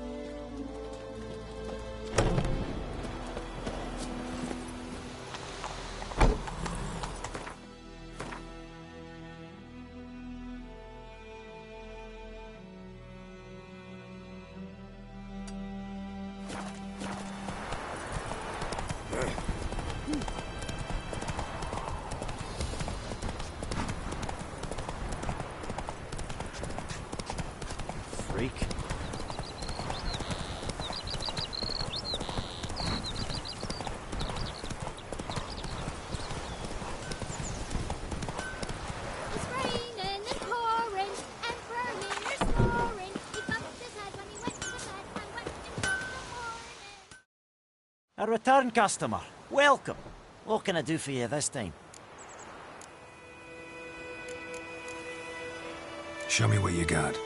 Freak. It's raining and pouring, and Vermeer's snoring. He bumped his head when he went to bed and wet himself till morning. A return customer. Welcome. What can I do for you this time? Show me what you got.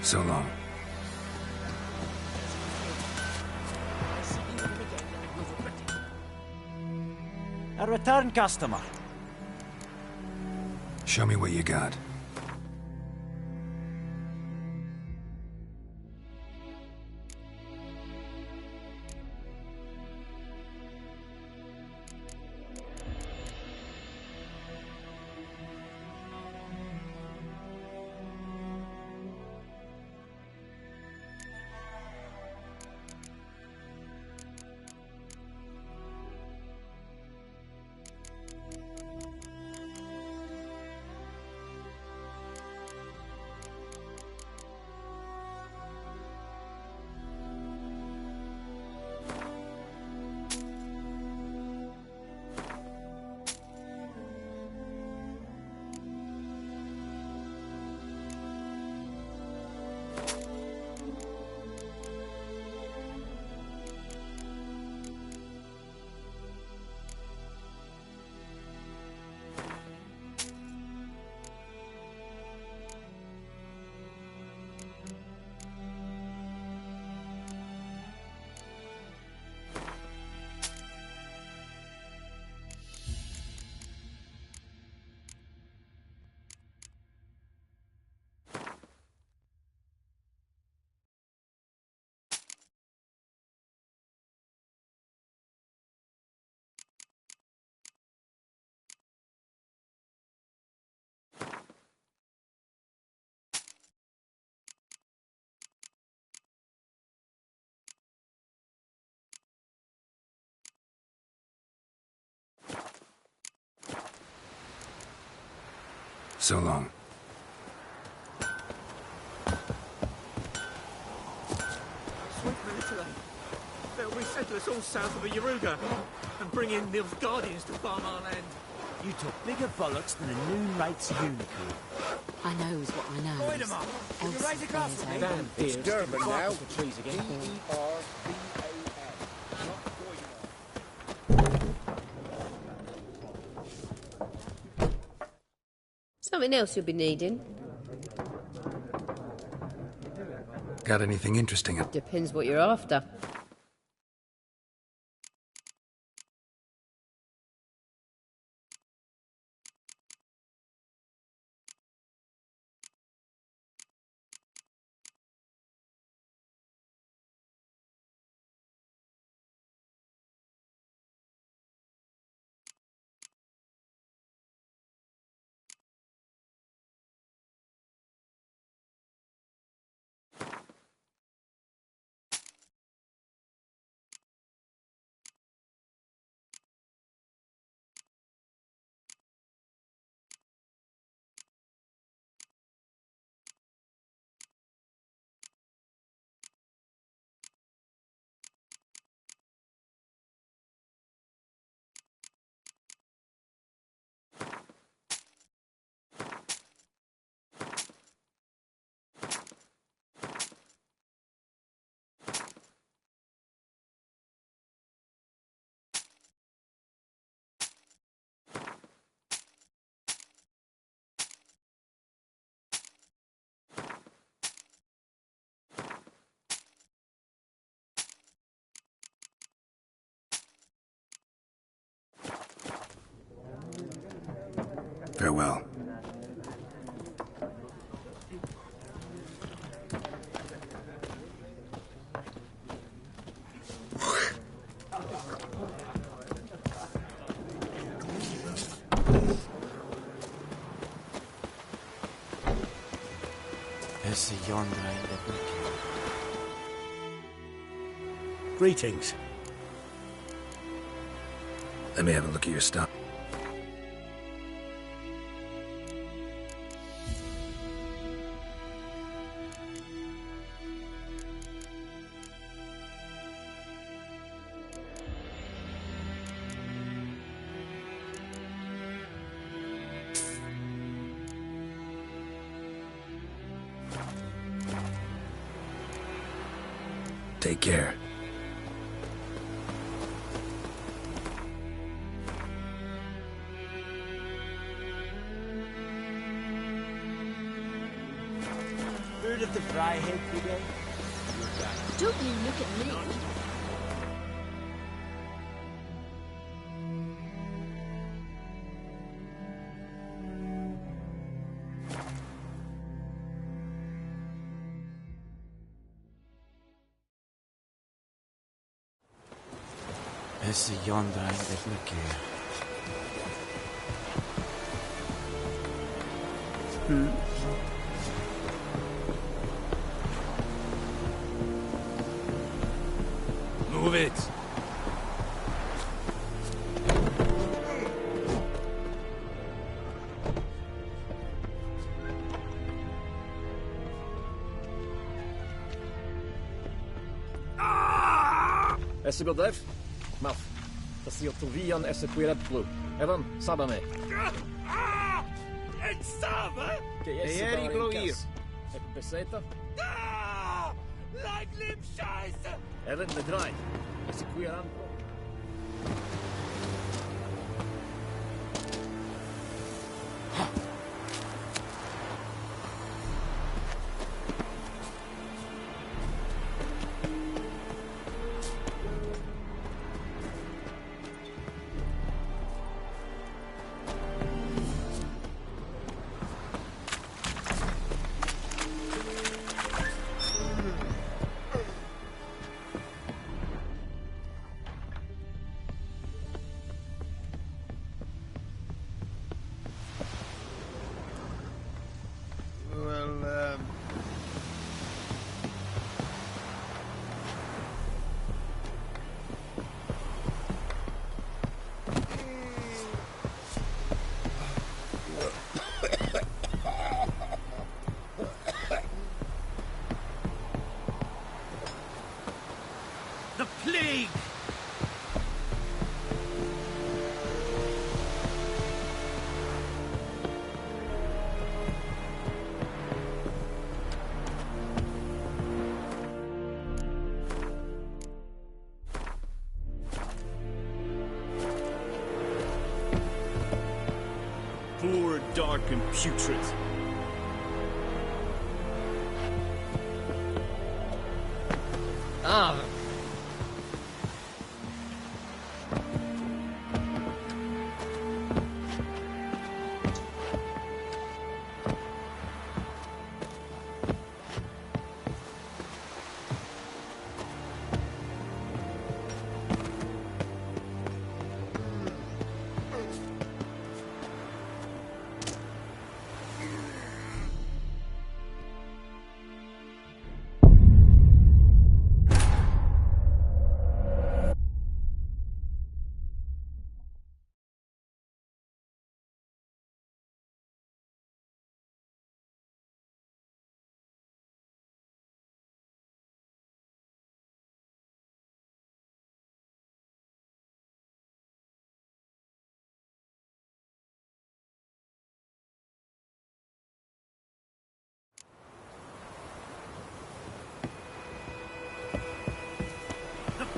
So long. A return customer. Show me what you got. So long. They'll resettle us all south of the Yaruga and bring in Nilfgaardians to farm our land. You took bigger bullocks than a Noon Knight's unicorn. I knows what I know. Point 'em up. Will you raise a glass for me? Damn, It's Durban now. The trees again. Something else you'll be needing? Got anything interesting? Depends what you're after. Farewell. Is the yonder end of the Greetings. Let me have a look at your stuff. Take care. Heard of the Fryhead today? Don't you look at me. Is the yonder end of the care? Move it! Esse godef? Maf. Tasio Tuvian esse Quiretplu. Evan, Sabame. Et Saba! Que esse Eri Gloir. Ek beseta? Like lim scheiße! Evan de Drai. Esse Quiran. The plague! Poor, dark, and putrid. Ah!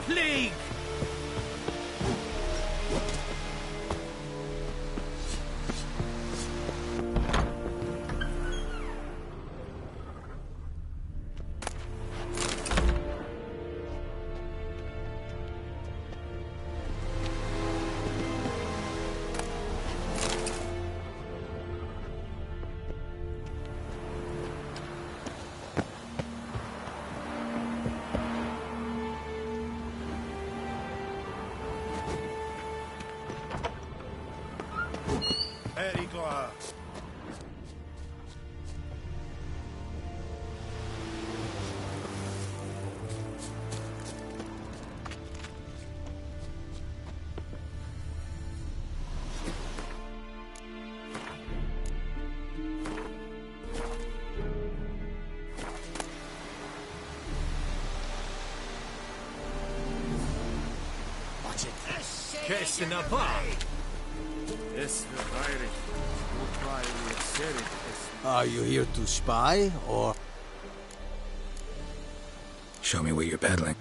Plague! Nicla. Casting a bar. Are you here to spy, or...? Show me what you're peddling.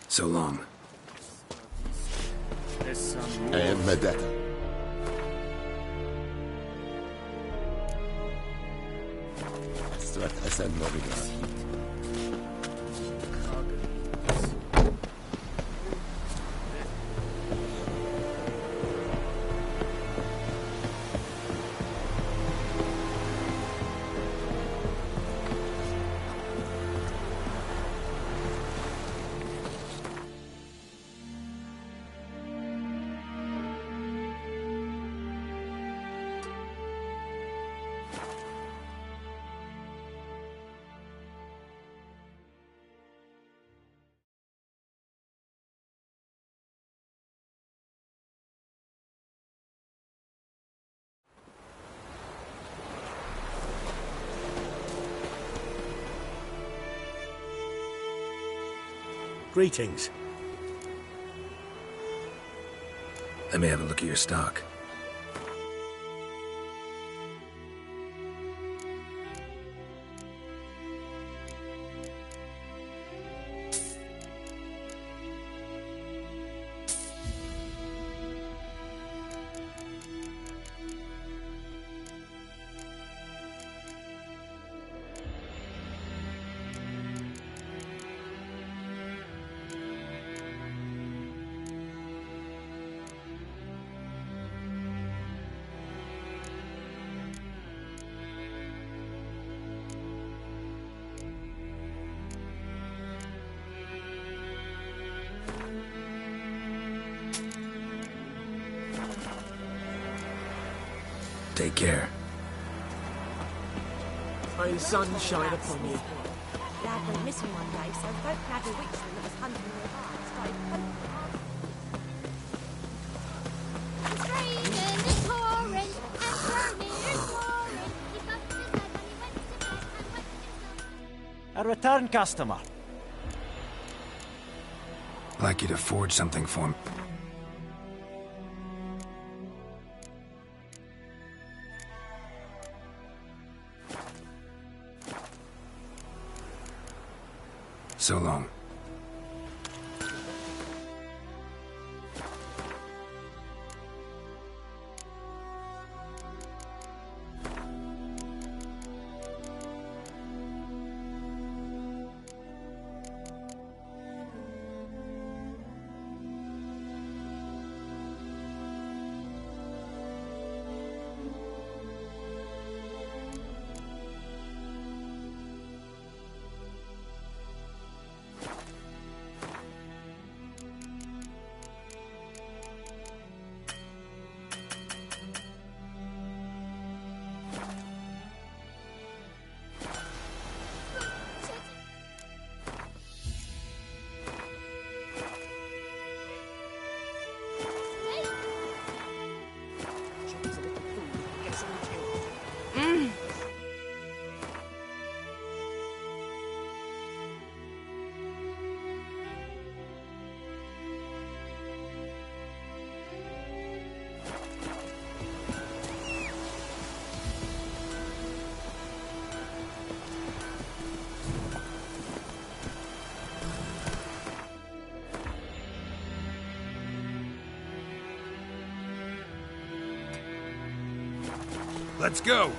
So long. And Medetta. Strat Essen Novigrad. Greetings. Let me have a look at your stock. Take care. May the sun shine upon you. Lad went missing one day, so folk had a witchman that was hunting nearby. Started a return customer. like you to forge something for me. So long. Let's go!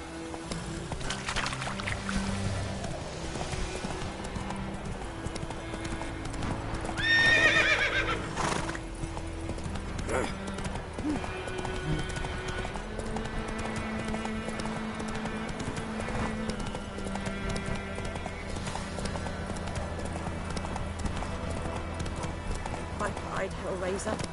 My pride, Hellraiser.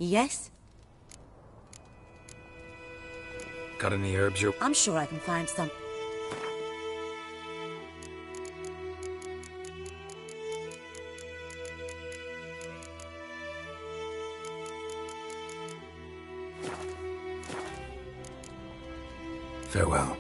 Yes? Got any herbs you... I'm sure I can find some. Farewell.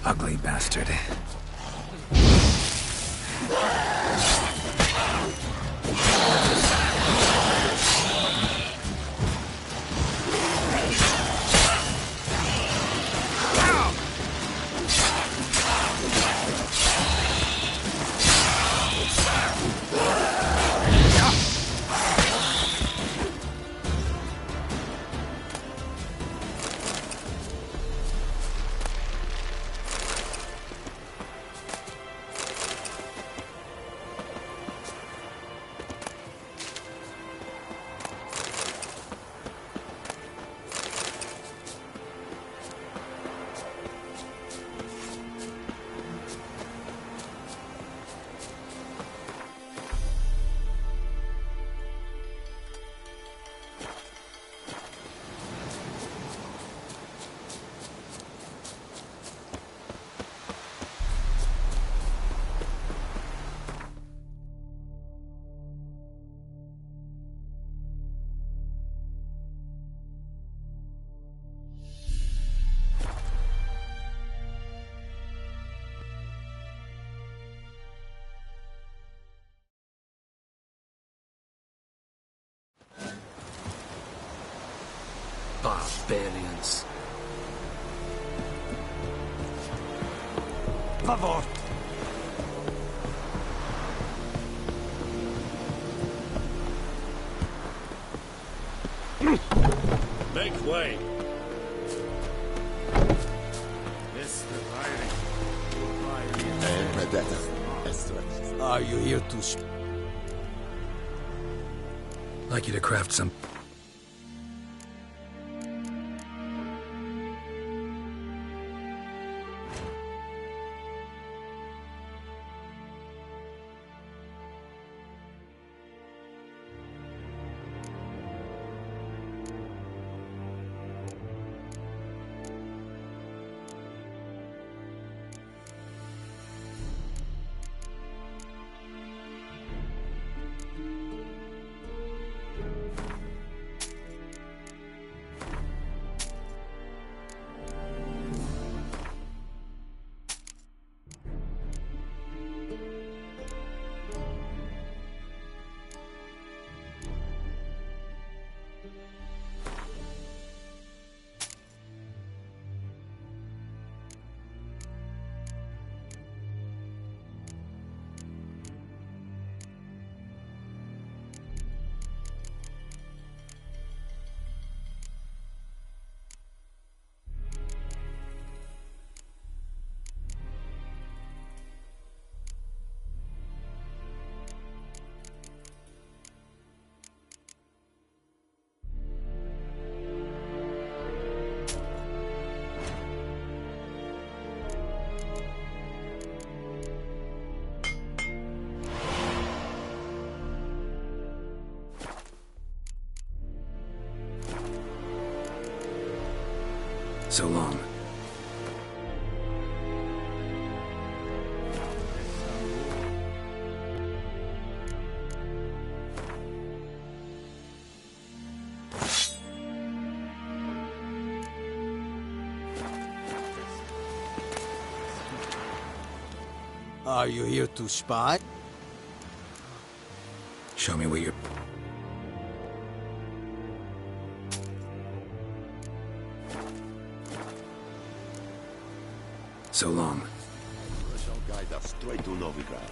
Ugly bastard. barbarians. Favor. Make way. Are you here to like you to craft some... So long. Are you here to spy? Show me what you're... So long. I shall guide us straight to Novigrad.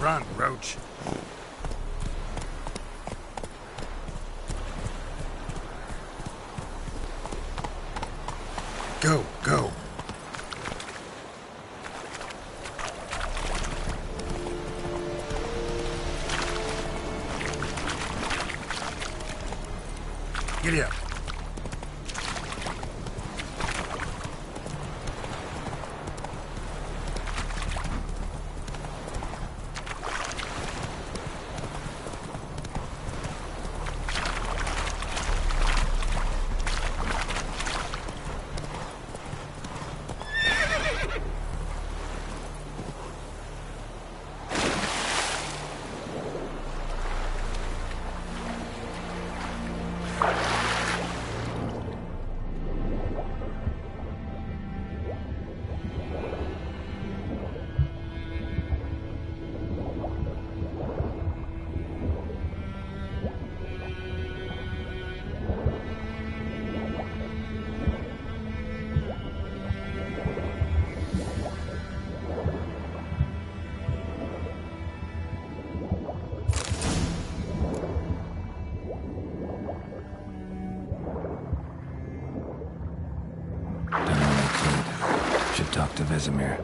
Run, Roach. Go, go. Giddy up. Should talk to Vesemir.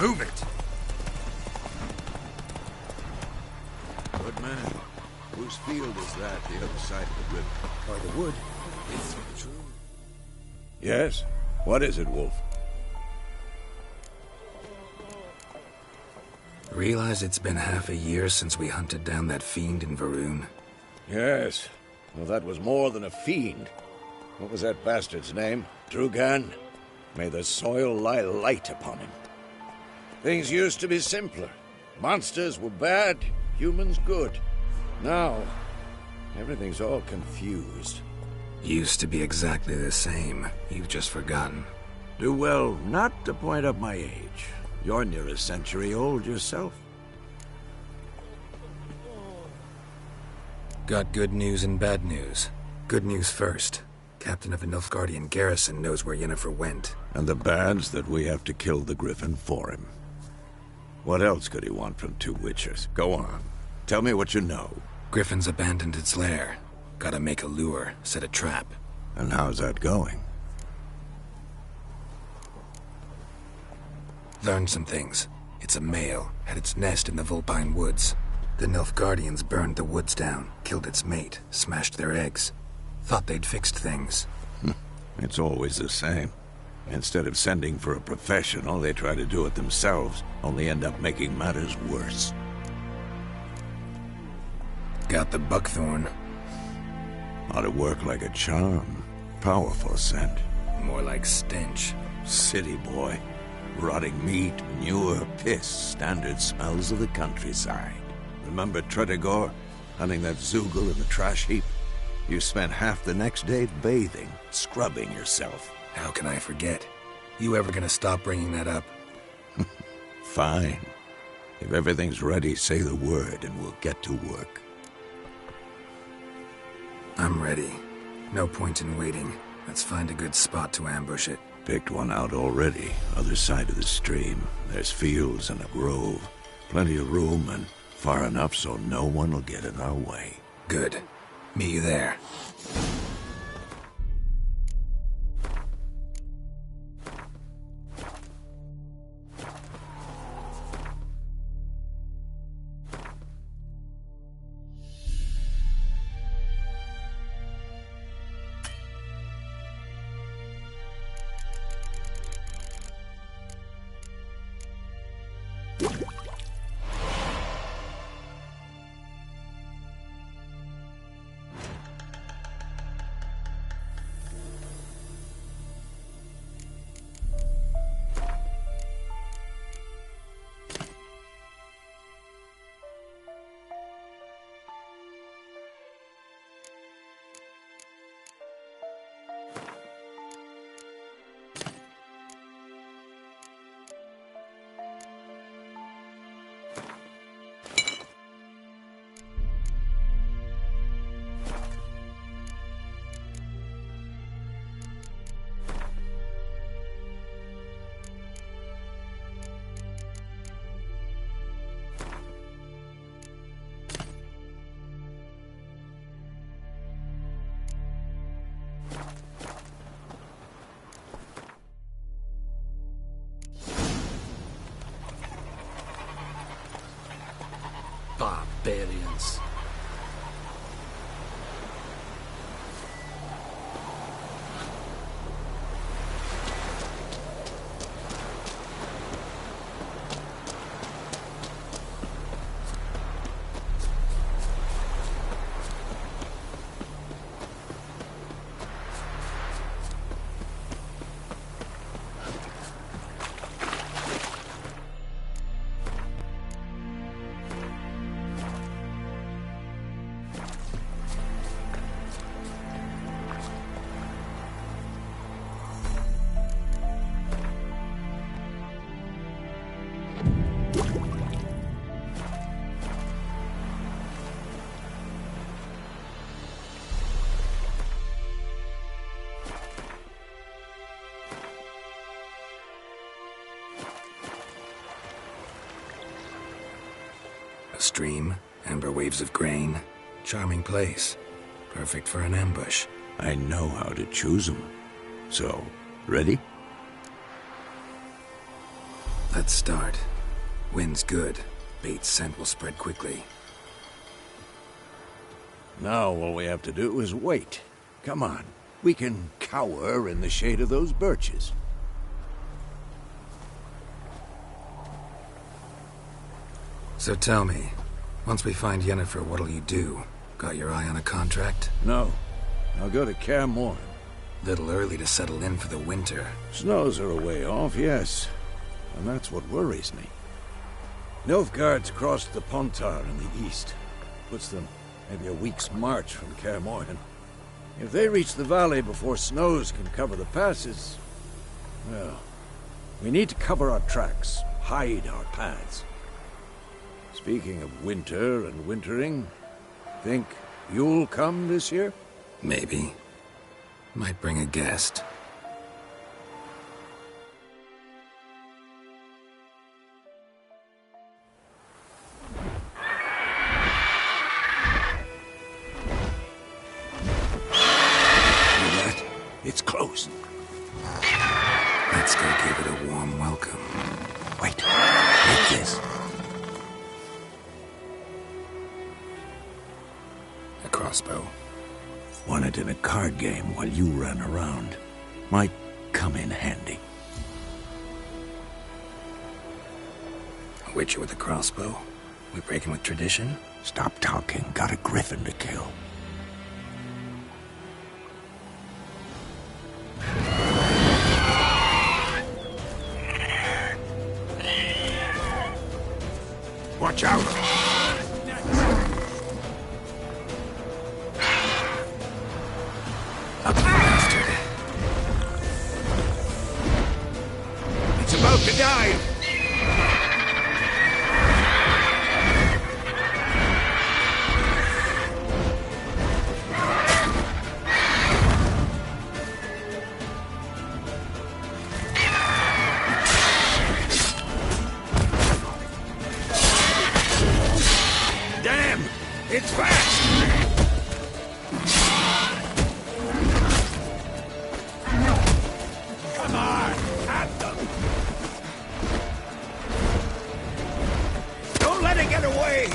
Move it! Good man. Whose field is that, the other side of the river? By the wood. Is it true? Yes? What is it, Wolf? Realize it's been half a year since we hunted down that fiend in Varun? Yes. Well, that was more than a fiend. What was that bastard's name? Drugan? May the soil lie light upon him. Things used to be simpler. Monsters were bad, humans good. Now, everything's all confused. Used to be exactly the same. You've just forgotten. Do well not to point up my age. You're near a century old yourself. Got good news and bad news. Good news first. Captain of the Nilfgaardian garrison knows where Yennefer went. And the bad's that we have to kill the Griffin for him. What else could he want from two witchers? Go on. Tell me what you know. Griffin's abandoned its lair. Gotta make a lure, set a trap. And how's that going? Learned some things. It's a male, had its nest in the Vulpine Woods. The Nilfgaardians burned the woods down, killed its mate, smashed their eggs. Thought they'd fixed things. It's always the same. Instead of sending for a professional, they try to do it themselves, only end up making matters worse. Got the buckthorn. Ought to work like a charm. Powerful scent. More like stench. City boy. Rotting meat, manure, piss, standard smells of the countryside. Remember Tretogor? Hunting that Zoogle in the trash heap? You spent half the next day bathing, scrubbing yourself. How can I forget? You ever gonna stop bringing that up? Fine. If everything's ready, say the word and we'll get to work. I'm ready. No point in waiting. Let's find a good spot to ambush it. Picked one out already, other side of the stream. There's fields and a grove. Plenty of room and far enough so no one will get in our way. Good. Meet you there. Barbarians. A stream, amber waves of grain. Charming place. Perfect for an ambush. I know how to choose them. So, ready? Let's start. Wind's good. Bait's scent will spread quickly. Now all we have to do is wait. Come on. We can cower in the shade of those birches. So tell me, once we find Yennefer, what'll you do? Got your eye on a contract? No. I'll go to Kaer Morhen. Little early to settle in for the winter. Snows are a way off, yes. And that's what worries me. Nilfgaard's crossed the Pontar in the east. Puts them maybe a week's march from Kaer Morhen. If they reach the valley before snows can cover the passes, well, we need to cover our tracks, hide our paths. Speaking of winter and wintering, think you'll come this year? Maybe. Might bring a guest. It's close. Let's go give it a warm welcome. Wait, like this. A crossbow. Won it in a card game while you ran around. Might come in handy. A witcher with a crossbow? We breaking with tradition? Stop talking. Got a griffin to kill. Watch out! A bastard! It's about to die! It's fast! Come on, at them! Don't let it get away!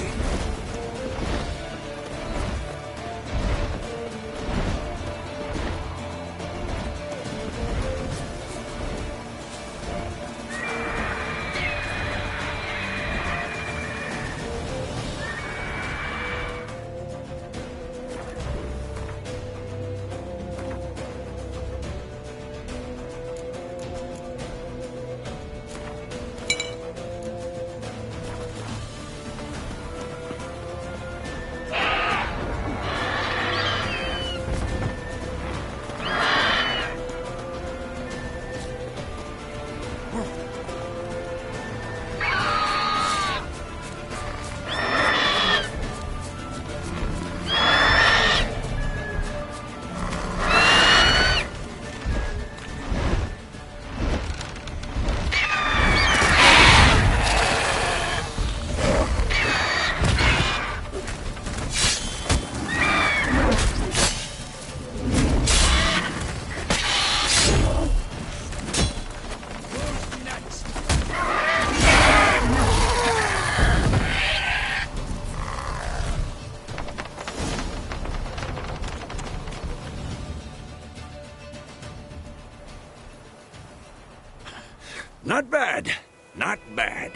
Not bad. Not bad.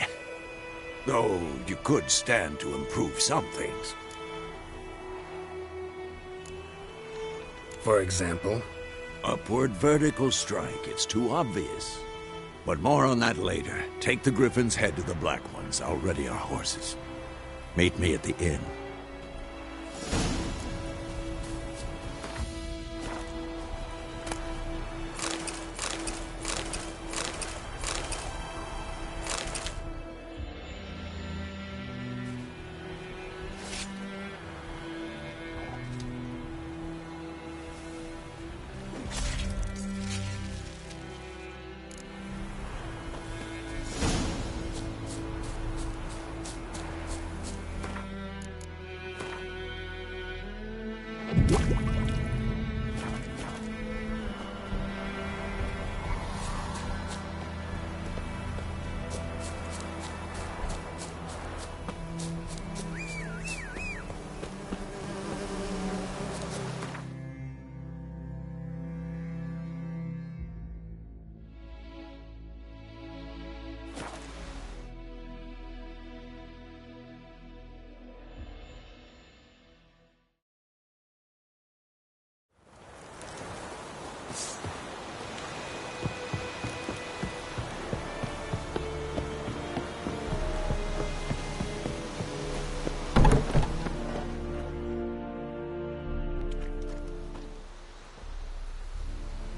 Though you could stand to improve some things. For example? Upward vertical strike. It's too obvious. But more on that later. Take the Griffin's head to the Black Ones. I'll ready our horses. Meet me at the inn.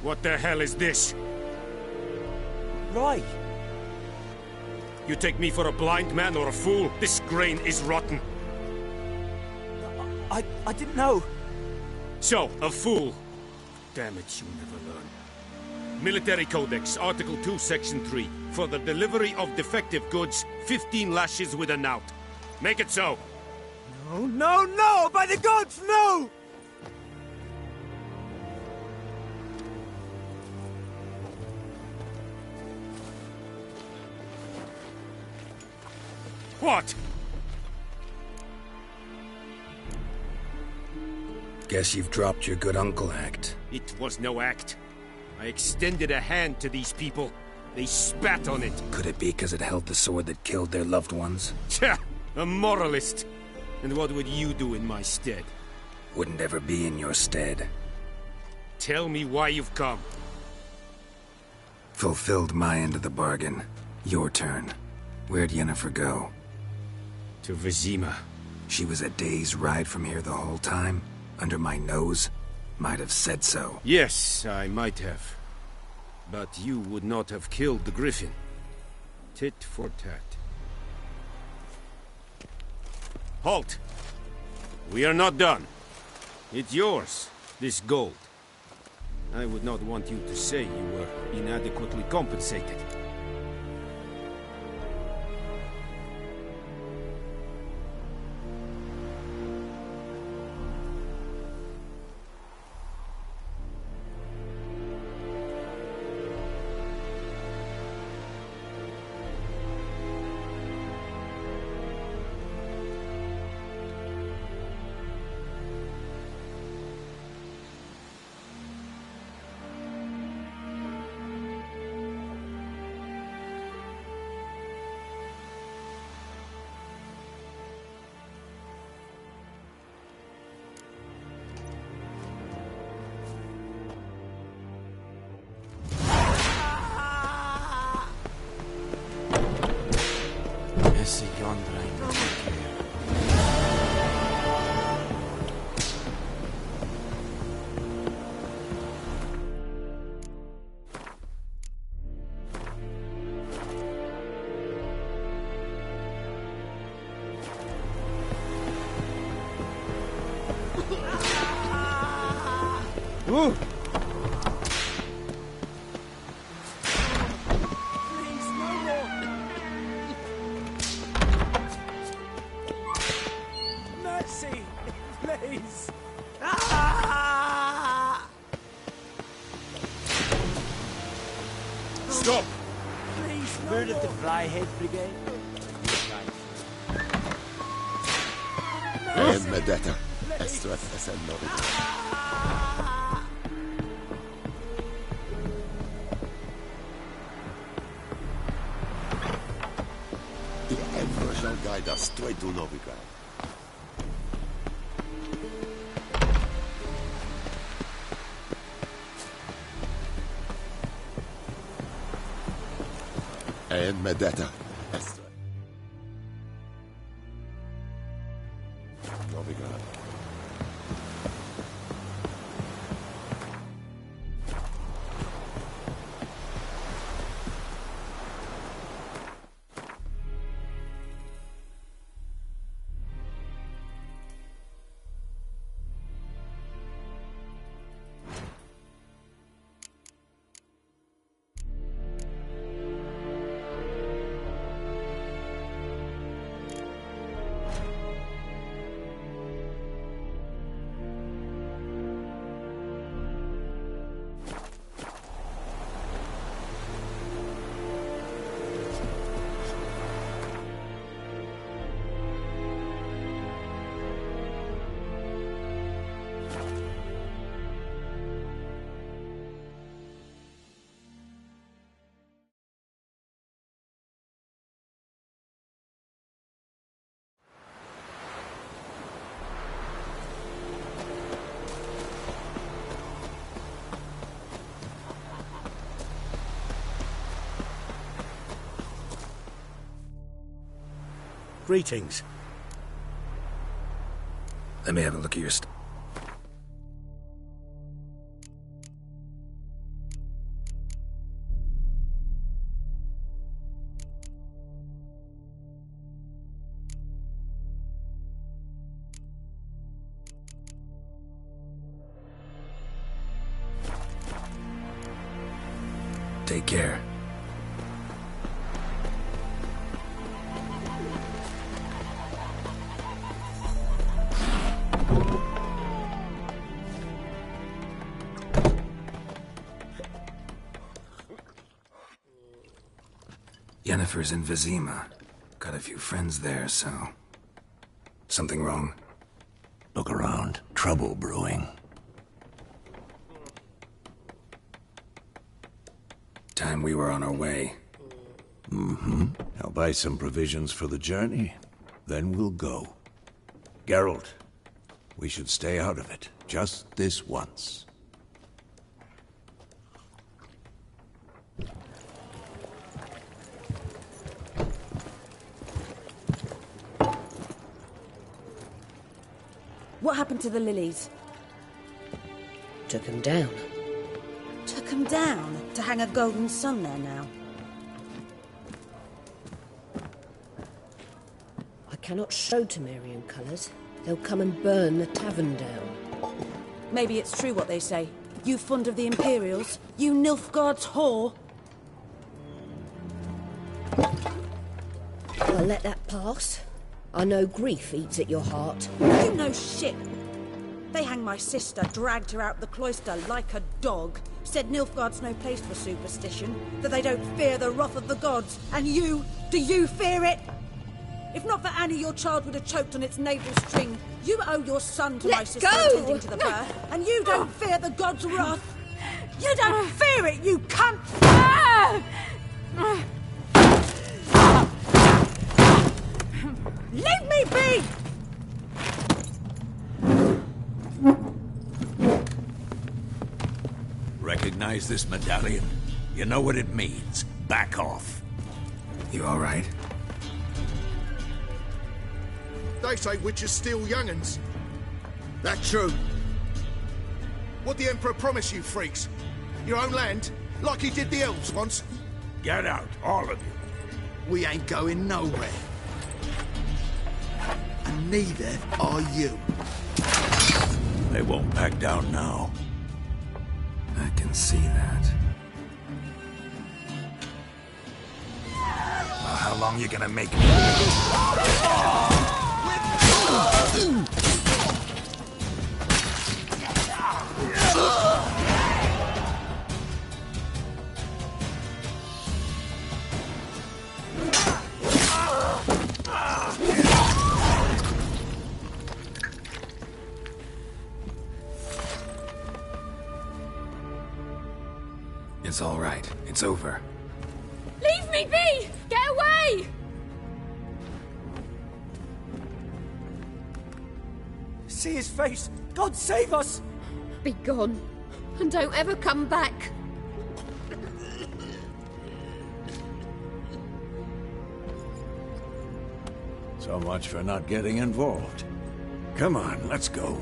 What the hell is this? Roy! You take me for a blind man or a fool? This grain is rotten. I didn't know. So, a fool. Damn it, you never learn. Military Codex, Article 2, Section 3. For the delivery of defective goods, 15 lashes with a knout. Make it so. No, no, no! By the gods, no! What? Guess you've dropped your good uncle act. It was no act. I extended a hand to these people. They spat on it. Could it be because it held the sword that killed their loved ones? Tja! A moralist. And what would you do in my stead? Wouldn't ever be in your stead. Tell me why you've come. Fulfilled my end of the bargain. Your turn. Where'd Yennefer go? To Vizima. She was a day's ride from here the whole time? Under my nose? Might have said so. Yes, I might have. But you would not have killed the Griffin. Tit for tat. Halt! We are not done. It's yours, this gold. I would not want you to say you were inadequately compensated. Ooh. Mercy, please. Stop! Please, no Bird of the Flyhead Brigade. Medetta. Estras SN The Emperor shall guide us straight to Novigrad. And Medetta. Estra. Novigrad. Greetings. Let me have a look at your stuff. Take care. Yennefer's in Vizima. Got a few friends there, so... Something wrong? Look around. Trouble brewing. Time we were on our way. Mm-hmm. I'll buy some provisions for the journey. Then we'll go. Geralt, we should stay out of it. Just this once. What happened to the lilies? Took them down. Took them down? To hang a golden sun there now? I cannot show Temerian colours. They'll come and burn the tavern down. Maybe it's true what they say. You fond of the Imperials? You Nilfgaard's whore? I'll let that pass. I know grief eats at your heart. You know shit. They hanged my sister, dragged her out the cloister like a dog. Said Nilfgaard's no place for superstition, that they don't fear the wrath of the gods. And you, do you fear it? If not for Annie, your child would have choked on its navel string. You owe your son to my sister attending to the birth, and you don't fear the gods' wrath. You don't fear it, you cunt! Leave me be! Recognize this medallion? You know what it means. Back off. You all right? They say witches steal young'uns. That true? What the Emperor promise you, freaks? Your own land? Like he did the elves once? Get out, all of you. We ain't going nowhere. And neither are you. They won't back down now. I can see that. Well, how long you gonna make me? It's all right. It's over. Leave me be! Get away! See his face! God save us! Be gone, and don't ever come back. So much for not getting involved. Come on, let's go.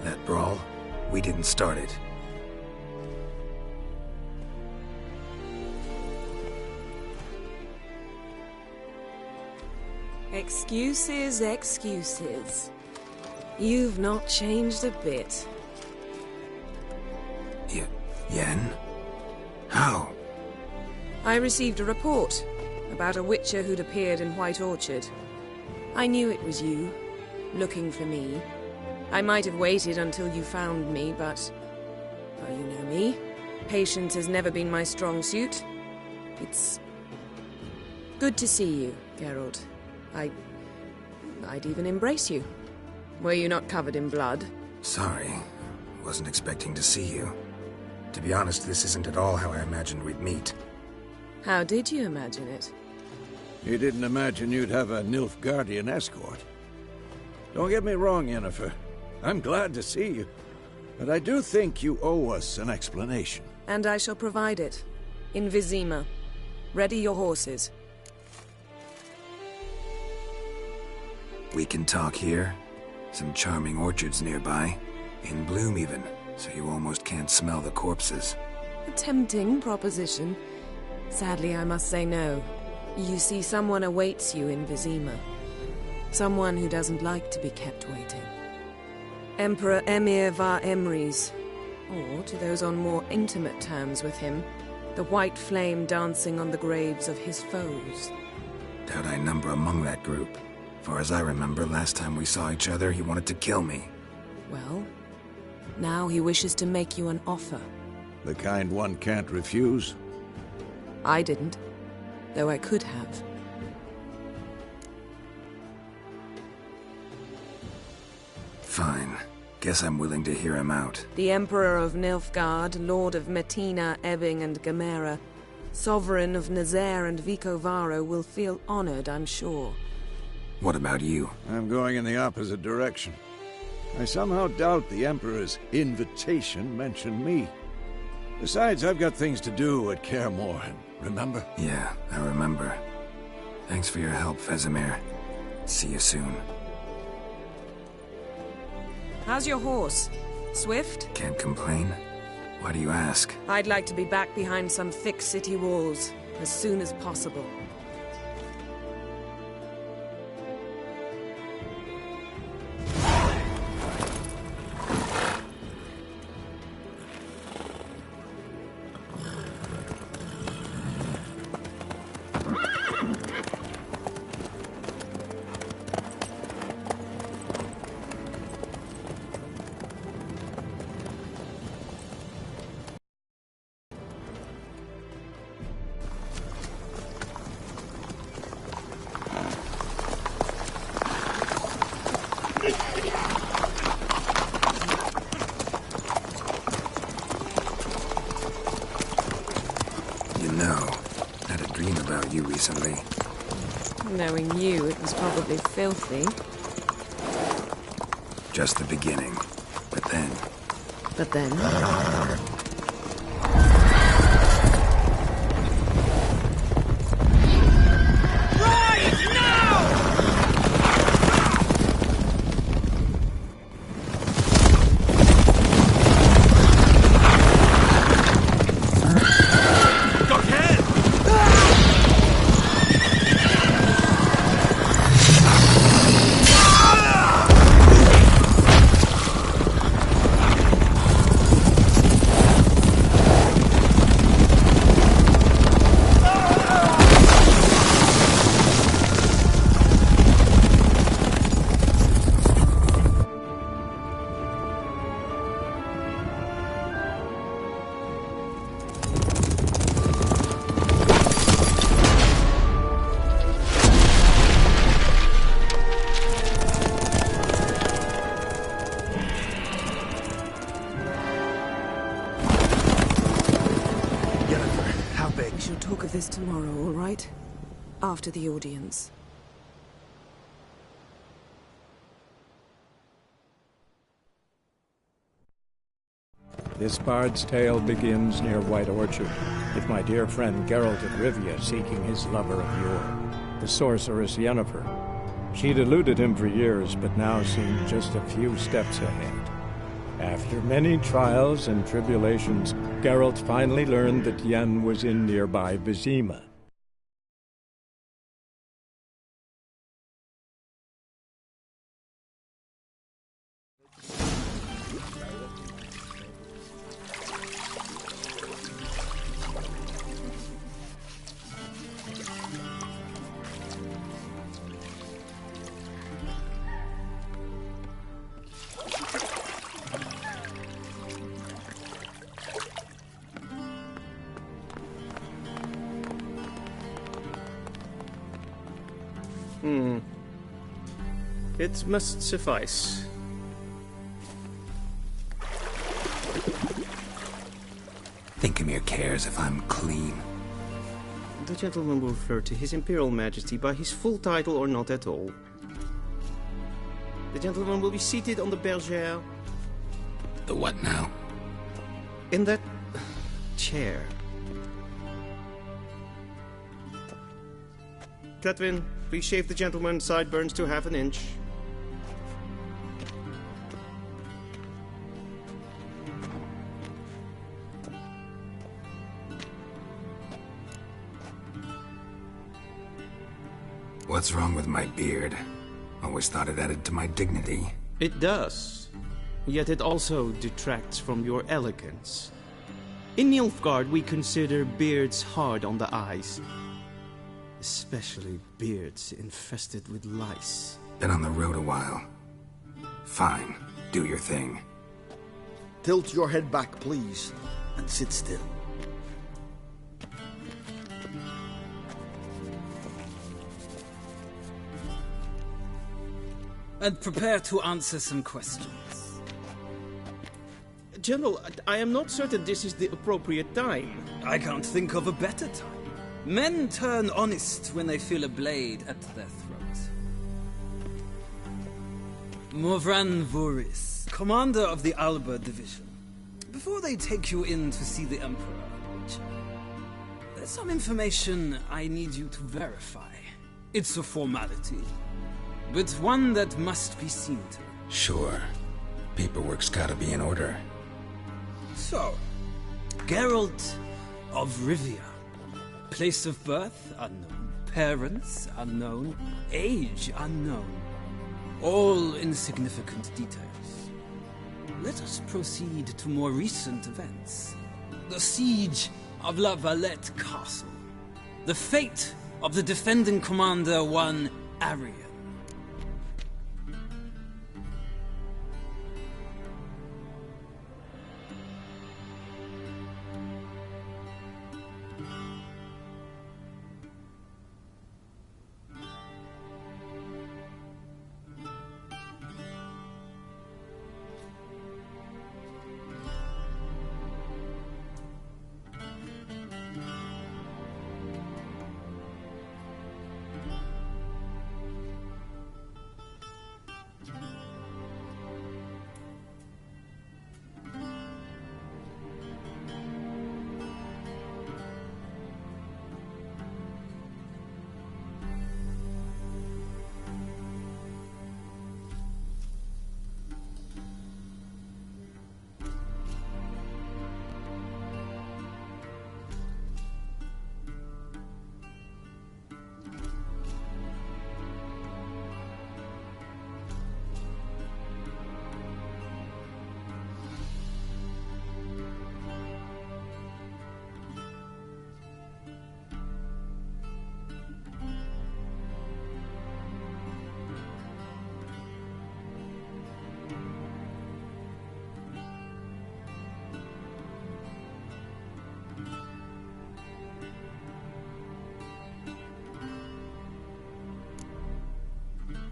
That brawl, we didn't start it. Excuses, excuses. You've not changed a bit. Yen? How? I received a report about a witcher who'd appeared in White Orchard. I knew it was you, looking for me. I might have waited until you found me, but... well, you know me. Patience has never been my strong suit. It's... good to see you, Geralt. I'd even embrace you. Were you not covered in blood? Sorry. Wasn't expecting to see you. To be honest, this isn't at all how I imagined we'd meet. How did you imagine it? You didn't imagine you'd have a Nilfgaardian escort. Don't get me wrong, Yennefer. I'm glad to see you. But I do think you owe us an explanation. And I shall provide it. In Vizima. Ready your horses. We can talk here. Some charming orchards nearby. In bloom even, so you almost can't smell the corpses. A tempting proposition. Sadly, I must say no. You see, someone awaits you in Vizima. Someone who doesn't like to be kept waiting. Emperor Emir var Emrys. Or, to those on more intimate terms with him, the white flame dancing on the graves of his foes. Doubt I number among that group. Far as I remember, last time we saw each other, he wanted to kill me. Well, now he wishes to make you an offer. The kind one can't refuse? I didn't, though I could have. Fine. Guess I'm willing to hear him out. The Emperor of Nilfgaard, Lord of Metina, Ebbing and Gamera, Sovereign of Nazaire and Vicovaro will feel honored, I'm sure. What about you? I'm going in the opposite direction. I somehow doubt the Emperor's invitation mentioned me. Besides, I've got things to do at Kaer Morhen, remember? Yeah, I remember. Thanks for your help, Vesemir. See you soon. How's your horse? Swift? Can't complain. Why do you ask? I'd like to be back behind some thick city walls, as soon as possible. Recently. Knowing you, it was probably filthy. Just the beginning. But then... But then? This tomorrow, all right? After the audience. This bard's tale begins near White Orchard, with my dear friend Geralt of Rivia seeking his lover of yore, the sorceress Yennefer. She'd eluded him for years, but now seemed just a few steps ahead. After many trials and tribulations, Geralt finally learned that Yen was in nearby Vizima. It must suffice. Thingmere cares if I'm clean. The gentleman will refer to His Imperial Majesty by his full title or not at all. The gentleman will be seated on the bergère. The what now? In that chair. Cletwin, please shave the gentleman's sideburns to half an inch. What's wrong with my beard? Always thought it added to my dignity. It does. Yet it also detracts from your elegance. In Nilfgaard, we consider beards hard on the eyes. Especially beards infested with lice. Been on the road a while. Fine. Do your thing. Tilt your head back, please, and sit still. And prepare to answer some questions. General, I am not certain this is the appropriate time. I can't think of a better time. Men turn honest when they feel a blade at their throat. Morvran Voris, commander of the Alba Division. Before they take you in to see the Emperor, there's some information I need you to verify. It's a formality, but one that must be seen to. Sure. Paperwork's gotta be in order. So, Geralt of Rivia. Place of birth, unknown. Parents, unknown. Age, unknown. All insignificant details. Let us proceed to more recent events. The siege of La Valette Castle. The fate of the defending commander, one Arian.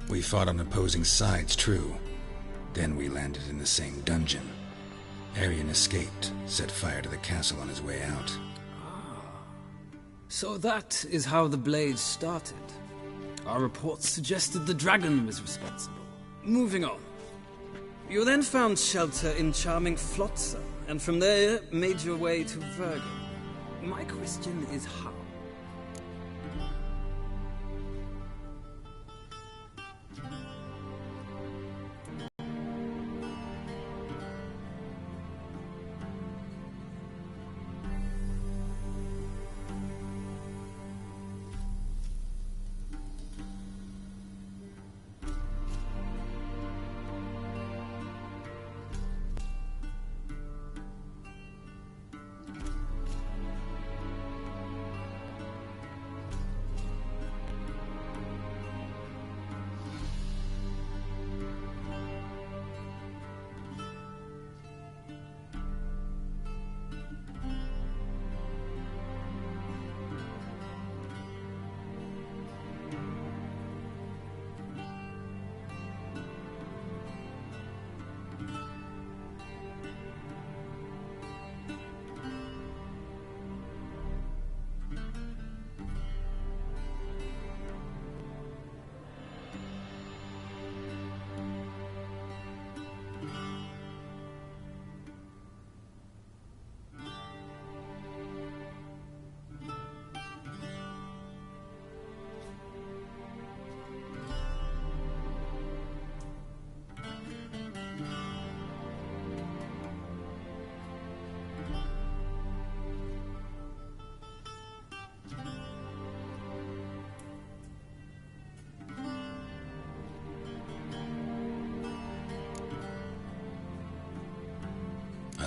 We fought on opposing sides, true. Then we landed in the same dungeon. Arian escaped, set fire to the castle on his way out. So that is how the blade started. Our reports suggested the dragon was responsible. Moving on. You then found shelter in charming Flotsam, and from there made your way to Vergen. My question is how?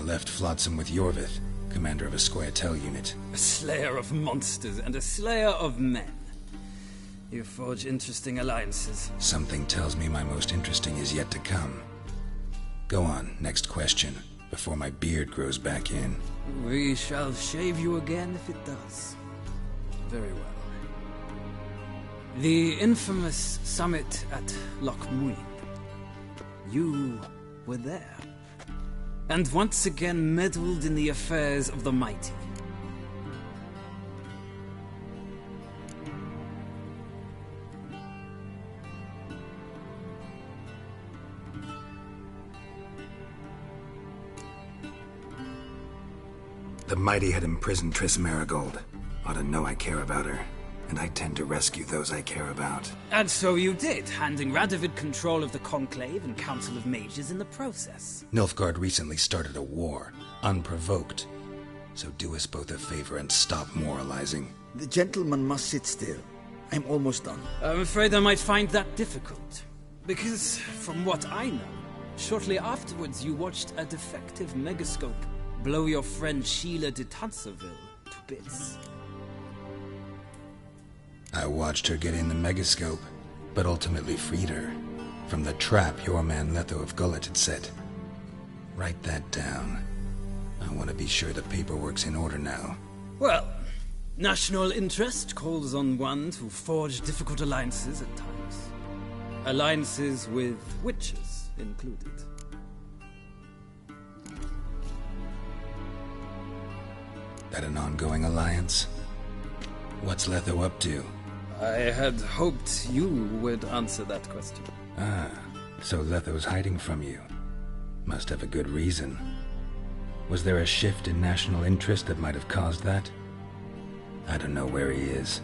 left Flotsam with Yorvith, commander of a Scoia'tael unit. A slayer of monsters and a slayer of men. You forge interesting alliances. Something tells me my most interesting is yet to come. Go on, next question, before my beard grows back in. We shall shave you again if it does. Very well. The infamous summit at Loch Muin. You were there. And once again meddled in the affairs of the mighty. The mighty had imprisoned Triss Merigold. Ought to know I care about her, and I tend to rescue those I care about. And so you did, handing Radovid control of the Conclave and Council of Mages in the process. Nilfgaard recently started a war, unprovoked. So do us both a favor and stop moralizing. The gentleman must sit still. I'm almost done. I'm afraid I might find that difficult. Because, from what I know, shortly afterwards you watched a defective megascope blow your friend Sheila de Tanserville to bits. I watched her get in the megascope, but ultimately freed her from the trap your man Letho of Gullet had set. Write that down. I want to be sure the paperwork's in order now. Well, national interest calls on one to forge difficult alliances at times. Alliances with witches included. That an ongoing alliance? What's Letho up to? I had hoped you would answer that question. Ah, so Letho's hiding from you. Must have a good reason. Was there a shift in national interest that might have caused that? I don't know where he is.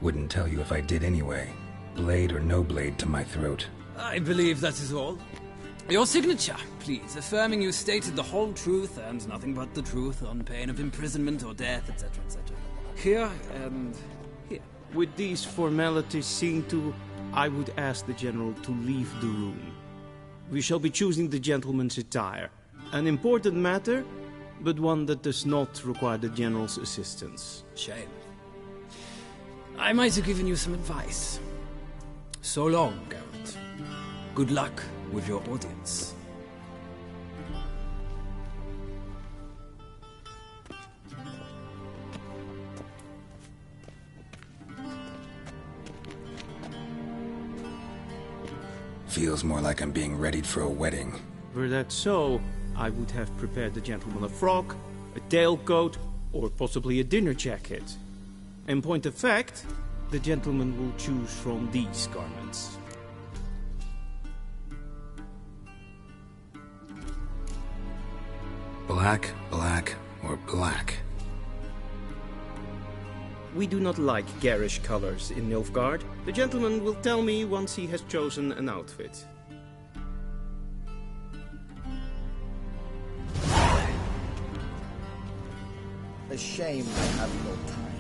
Wouldn't tell you if I did anyway. Blade or no blade to my throat. I believe that is all. Your signature, please, affirming you stated the whole truth and nothing but the truth on pain of imprisonment or death, etc., etc. Here and here. With these formalities seen to, I would ask the General to leave the room. We shall be choosing the gentleman's attire. An important matter, but one that does not require the General's assistance. Shame. I might have given you some advice. So long, Geralt. Good luck with your audience. Feels more like I'm being readied for a wedding. Were that so, I would have prepared the gentleman a frock, a tailcoat, or possibly a dinner jacket. In point of fact, the gentleman will choose from these garments. Black, black, or black? We do not like garish colors in Nilfgaard. The gentleman will tell me once he has chosen an outfit. A shame I have no time.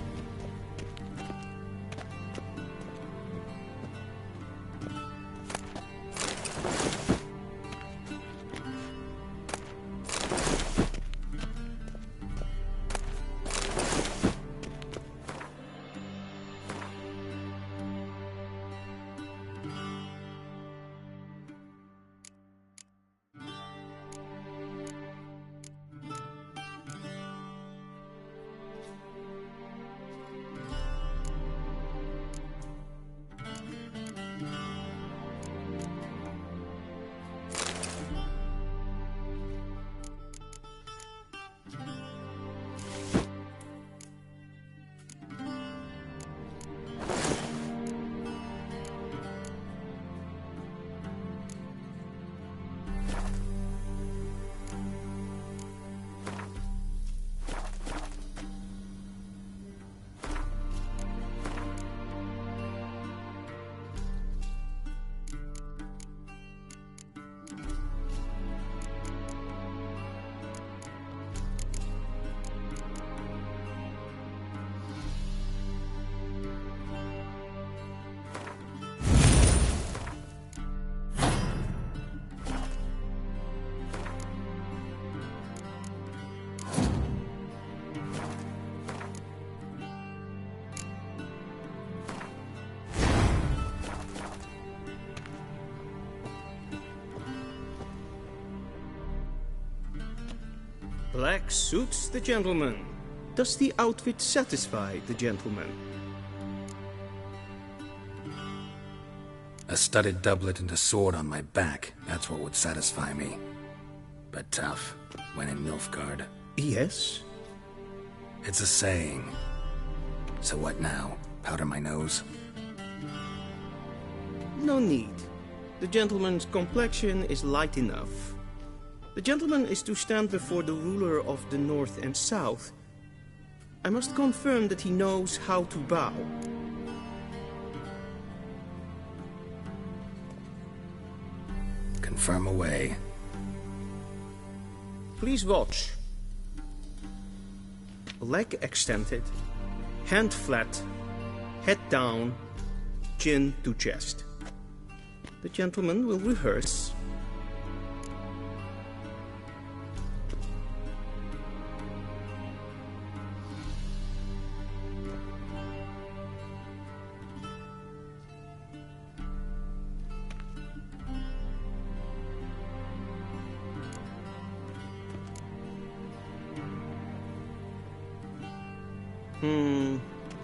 Black suits the gentleman. Does the outfit satisfy the gentleman? A studded doublet and a sword on my back, that's what would satisfy me. But tough, when in Nilfgaard. Yes? It's a saying. So what now? Powder my nose? No need. The gentleman's complexion is light enough. The gentleman is to stand before the ruler of the North and South. I must confirm that he knows how to bow. Confirm away. Please watch. Leg extended, hand flat, head down, chin to chest. The gentleman will rehearse.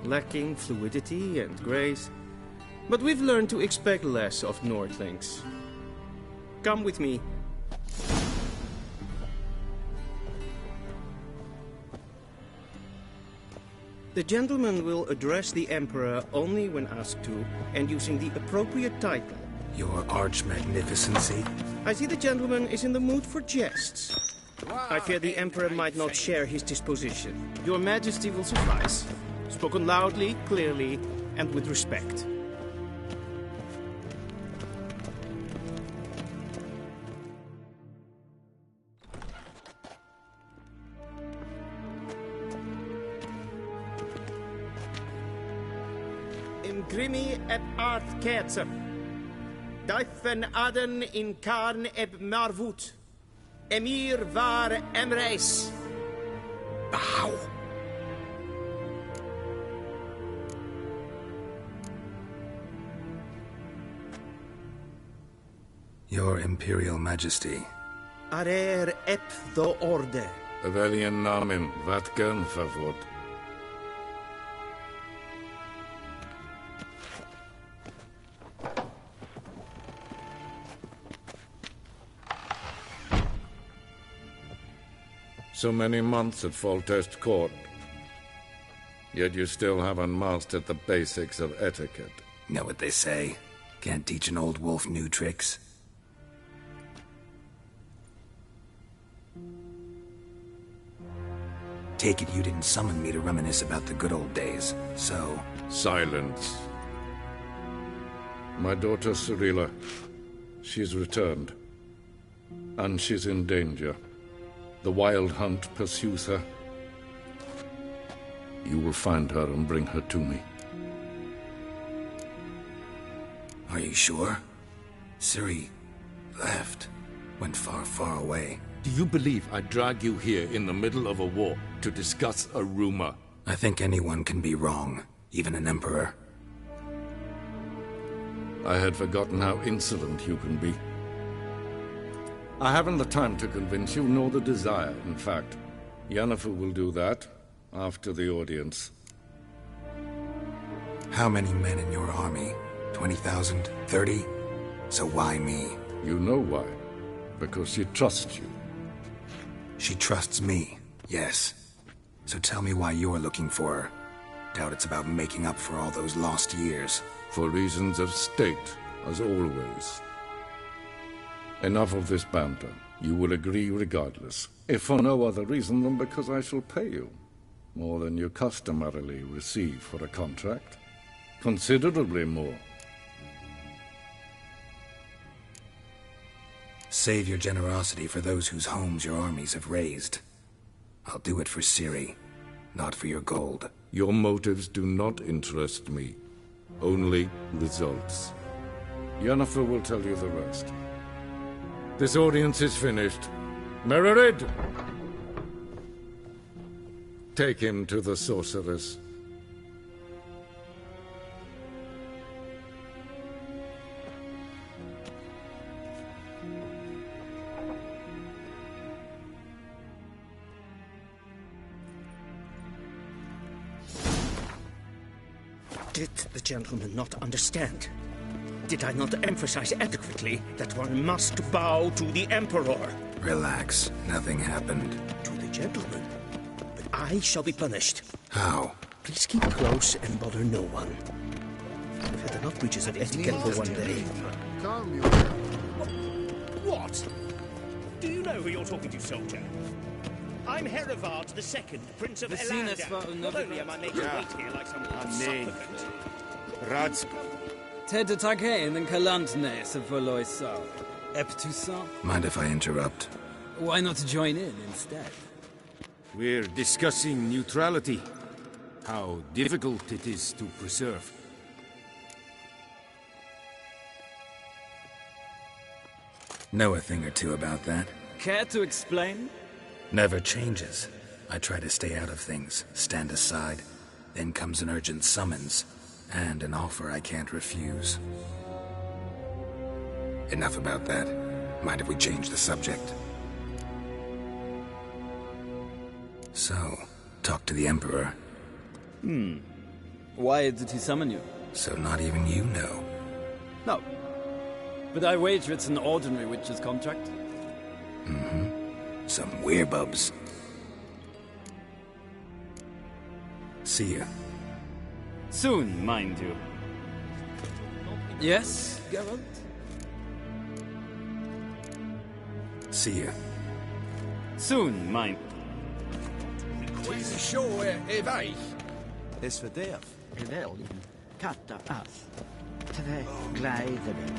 Lacking fluidity and grace. But we've learned to expect less of Nordlings. Come with me. The gentleman will address the Emperor only when asked to, and using the appropriate title. Your Arch-Magnificency? I see the gentleman is in the mood for jests. I fear the Emperor might not share his disposition. Your Majesty will suffice. Spoken loudly, clearly, and with respect. Imgrimi eb art ketzer. Daifen aden in karn eb marvut. Emir var emreis. Bow. Your Imperial Majesty. Arer ep the orde. Weljen namen, wat gern favor. So many months at Foltest Court. Yet you still haven't mastered the basics of etiquette. Know what they say? Can't teach an old wolf new tricks. Take it you didn't summon me to reminisce about the good old days, so... Silence. My daughter Cirilla, she's returned. And she's in danger. The Wild Hunt pursues her. You will find her and bring her to me. Are you sure? Ciri left. Went far, far away. Do you believe I drag you here in the middle of a war to discuss a rumor? I think anyone can be wrong, even an emperor. I had forgotten how insolent you can be. I haven't the time to convince you, nor the desire, in fact. Yennefer will do that after the audience. How many men in your army? 20,000? 30? So why me? You know why. Because she trusts you. She trusts me, yes. So tell me why you're looking for her. Doubt it's about making up for all those lost years. For reasons of state, as always. Enough of this banter. You will agree regardless, if for no other reason than because I shall pay you. More than you customarily receive for a contract. Considerably more. Save your generosity for those whose homes your armies have razed. I'll do it for Ciri, not for your gold. Your motives do not interest me. Only results. Yennefer will tell you the rest. This audience is finished. Mererid! Take him to the sorceress. Did the gentleman not understand? Did I not emphasize adequately that one must bow to the Emperor? Relax. Nothing happened. To the gentleman. But I shall be punished. How? Please keep close and bother no one. I've had enough breaches of etiquette for one day. What? Do you know who you're talking to, soldier? I'm Herivard II, Prince of Elander. Not only am I making wait here like some supplicant. Radsk. Ted Takein and Kalantne se Voloisa. Eptusa. Mind if I interrupt? Why not join in instead? We're discussing neutrality. How difficult it is to preserve. Know a thing or two about that. Care to explain? Never changes. I try to stay out of things, stand aside. Then comes an urgent summons, and an offer I can't refuse. Enough about that. Mind if we change the subject? So, talk to the Emperor. Why did he summon you? So not even you know. No. But I wager it's an ordinary witch's contract. Mm-hmm. Some werebubs. See ya. Soon, mind you. Yes, Geralt? See ya. Soon, mind. Quasi show evaich. Es verderf, evel, katta af. Tre gleideren.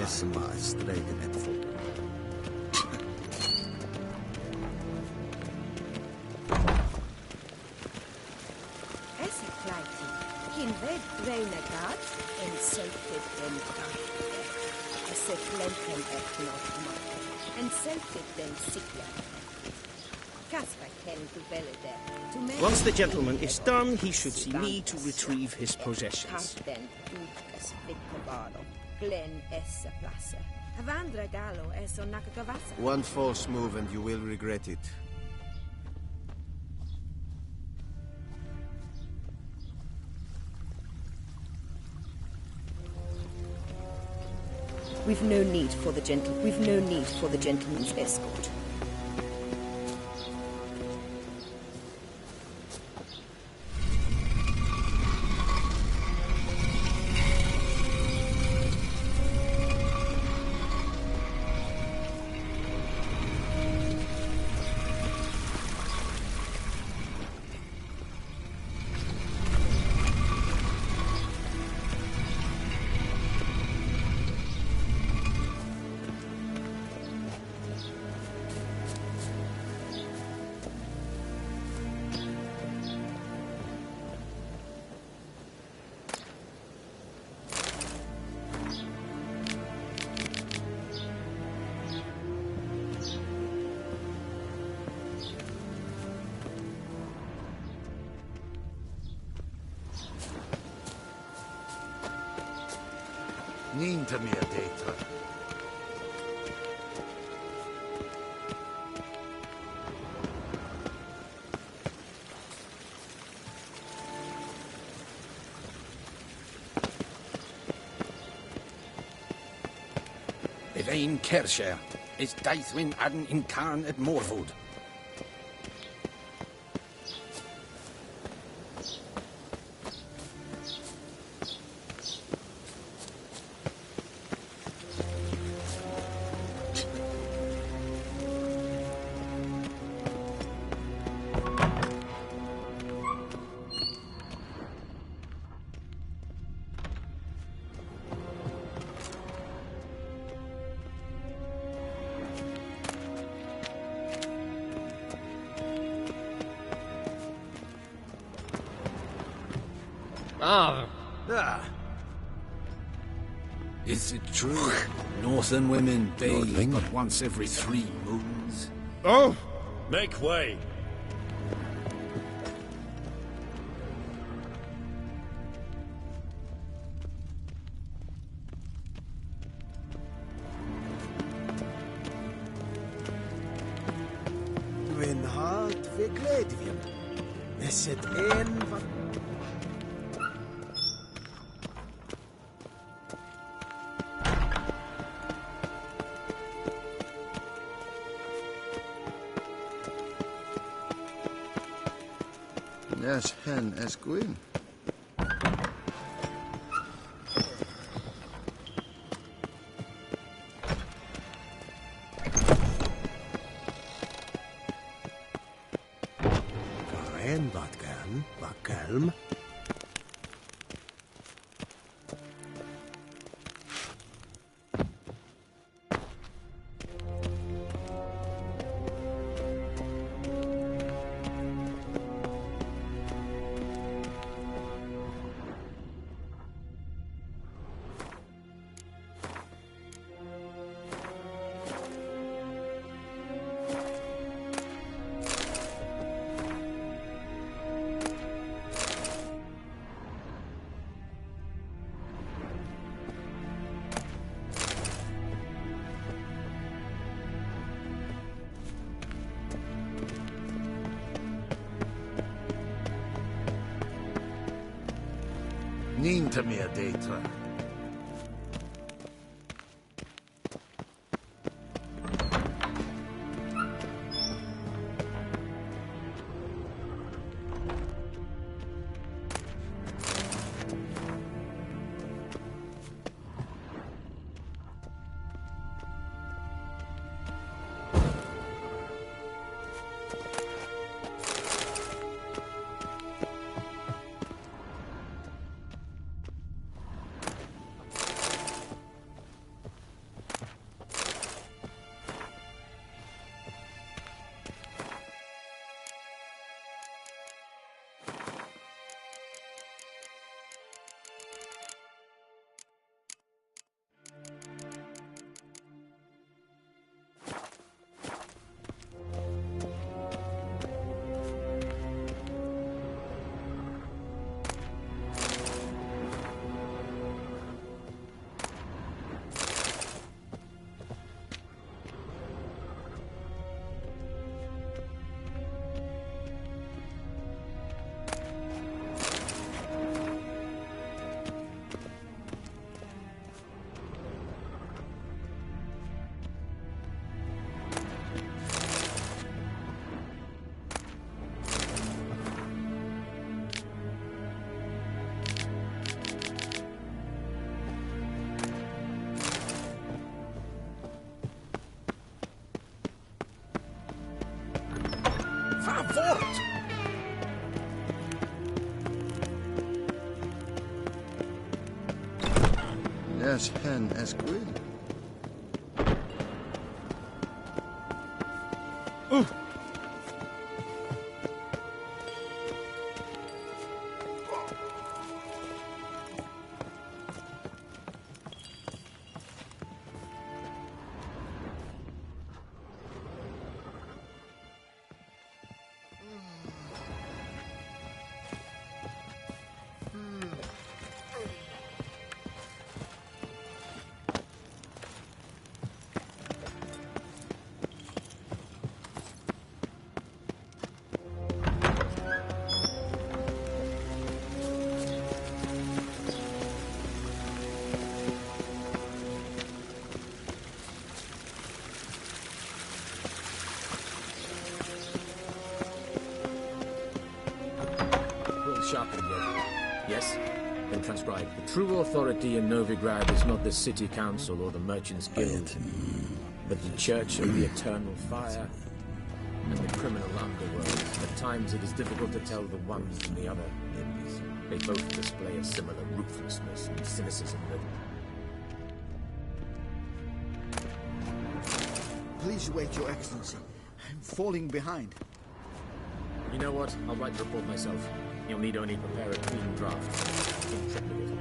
Esma streden het vol. Kin ved renegat en sacred den Esse flenken et not mark. En sacred den sikla. Casper ken to belede. Once the gentleman is done, he should see me to retrieve his possessions. One false move and you will regret it. We've no need for the gentleman's escort. Ninta mia data. Evain Kersher is Daithwin Adden in Karn at Morwood. Is it true? Northern women bathe but once every 3 moons? Oh! Make way! When hart verkleed wir. Is het een van... Yes, hen as Gwyn. En wat kan, wat kalm. Niente meer data. Vaar voort! Yes, hen as Gwyn. Sharpen yet. Yes? Then transcribe. The true authority in Novigrad is not the city council or the merchants' guild, but the Church of the Eternal Fire and the criminal underworld. At times it is difficult to tell the one from the other. They both display a similar ruthlessness and cynicism that... Please wait, Your Excellency. I'm falling behind. You know what? I'll write the report myself. You'll need only prepare a clean draft. In triplicate.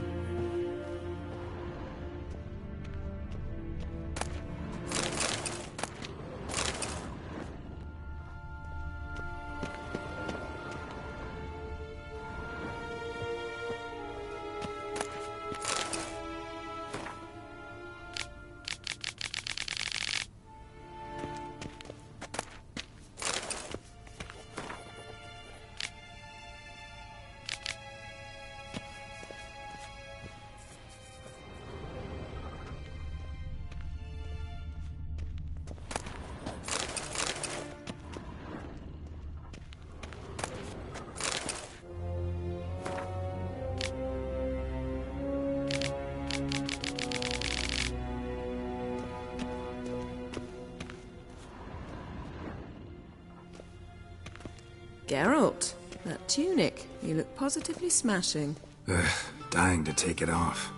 Geralt, that tunic. You look positively smashing. Ugh, dying to take it off.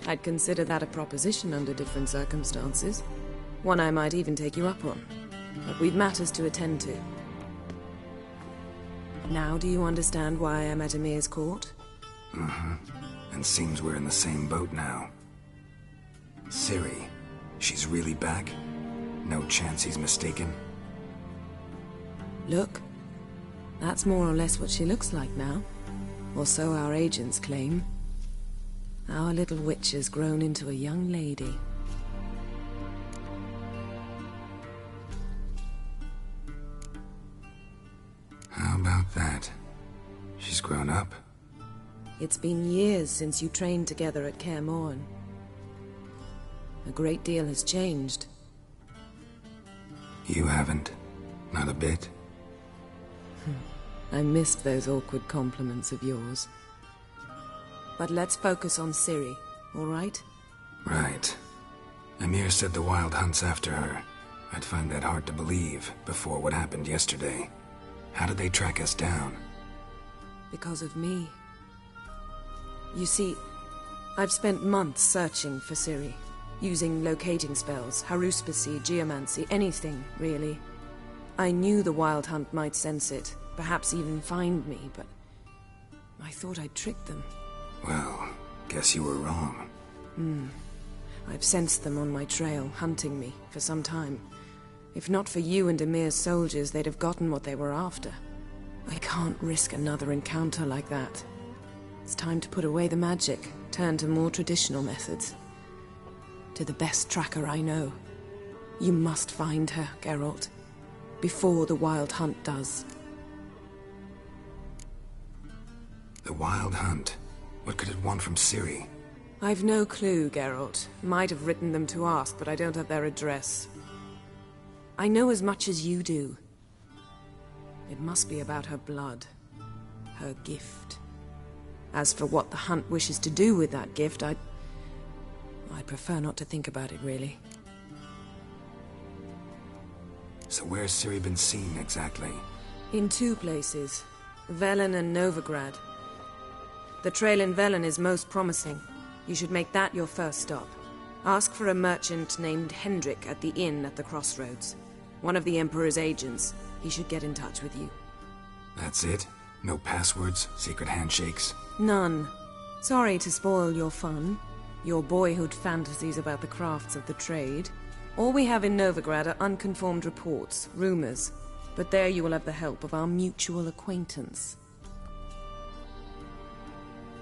I'd consider that a proposition under different circumstances. One I might even take you up on. But we've matters to attend to. Now do you understand why I'm at Emir's court? Mm-hmm. And seems we're in the same boat now. Ciri, she's really back? No chance he's mistaken? Look. That's more or less what she looks like now. Or so our agents claim. Our little witch has grown into a young lady. How about that? She's grown up? It's been years since you trained together at Kaer Morhen. A great deal has changed. You haven't? Not a bit? I missed those awkward compliments of yours. But let's focus on Ciri, all right? Right. Emir said the Wild Hunt's after her. I'd find that hard to believe before what happened yesterday. How did they track us down? Because of me. You see, I've spent months searching for Ciri, using locating spells, haruspicy, geomancy, anything, really. I knew the Wild Hunt might sense it, perhaps even find me, but I thought I'd tricked them. Well, guess you were wrong. I've sensed them on my trail, hunting me, for some time. If not for you and Emir's soldiers, they'd have gotten what they were after. I can't risk another encounter like that. It's time to put away the magic, turn to more traditional methods. To the best tracker I know. You must find her, Geralt. Before the Wild Hunt does. The Wild Hunt? What could it want from Ciri? I've no clue, Geralt. Might have written them to ask, but I don't have their address. I know as much as you do. It must be about her blood. Her gift. As for what the Hunt wishes to do with that gift, I'd prefer not to think about it, really. So where's Ciri been seen, exactly? In two places. Velen and Novigrad. The trail in Velen is most promising. You should make that your first stop. Ask for a merchant named Hendrik at the inn at the crossroads. One of the Emperor's agents. He should get in touch with you. That's it? No passwords? Secret handshakes? None. Sorry to spoil your fun. Your boyhood fantasies about the crafts of the trade. All we have in Novigrad are unconfirmed reports, rumors. But there you will have the help of our mutual acquaintance.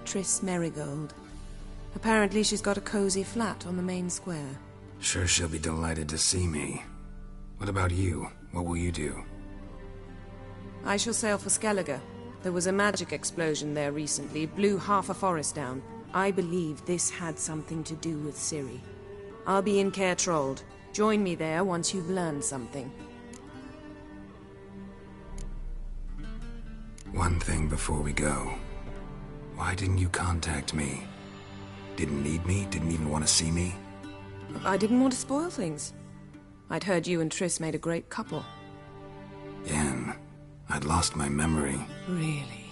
Triss Merigold. Apparently she's got a cozy flat on the main square. Sure she'll be delighted to see me. What about you? What will you do? I shall sail for Skellige. There was a magic explosion there recently, blew half a forest down. I believe this had something to do with Ciri. I'll be in Caer Trolde. Join me there once you've learned something. One thing before we go. Why didn't you contact me? Didn't need me? Didn't even want to see me? I didn't want to spoil things. I'd heard you and Triss made a great couple. Yen, I'd lost my memory. Really?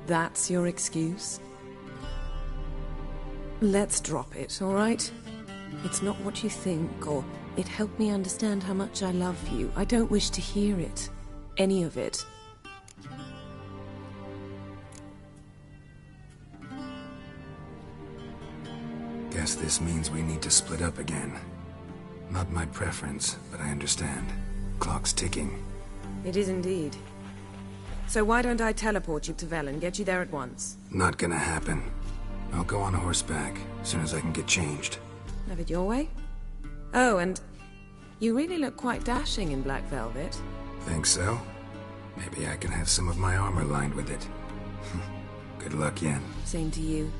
That's your excuse? Let's drop it, all right? It's not what you think, or it helped me understand how much I love you. I don't wish to hear it. Any of it. Guess this means we need to split up again. Not my preference, but I understand. Clock's ticking. It is indeed. So why don't I teleport you to Velen, get you there at once? Not gonna happen. I'll go on horseback, as soon as I can get changed. Have it your way? Oh, and you really look quite dashing in black velvet. Think so? Maybe I can have some of my armor lined with it. Good luck, Yen. Same to you.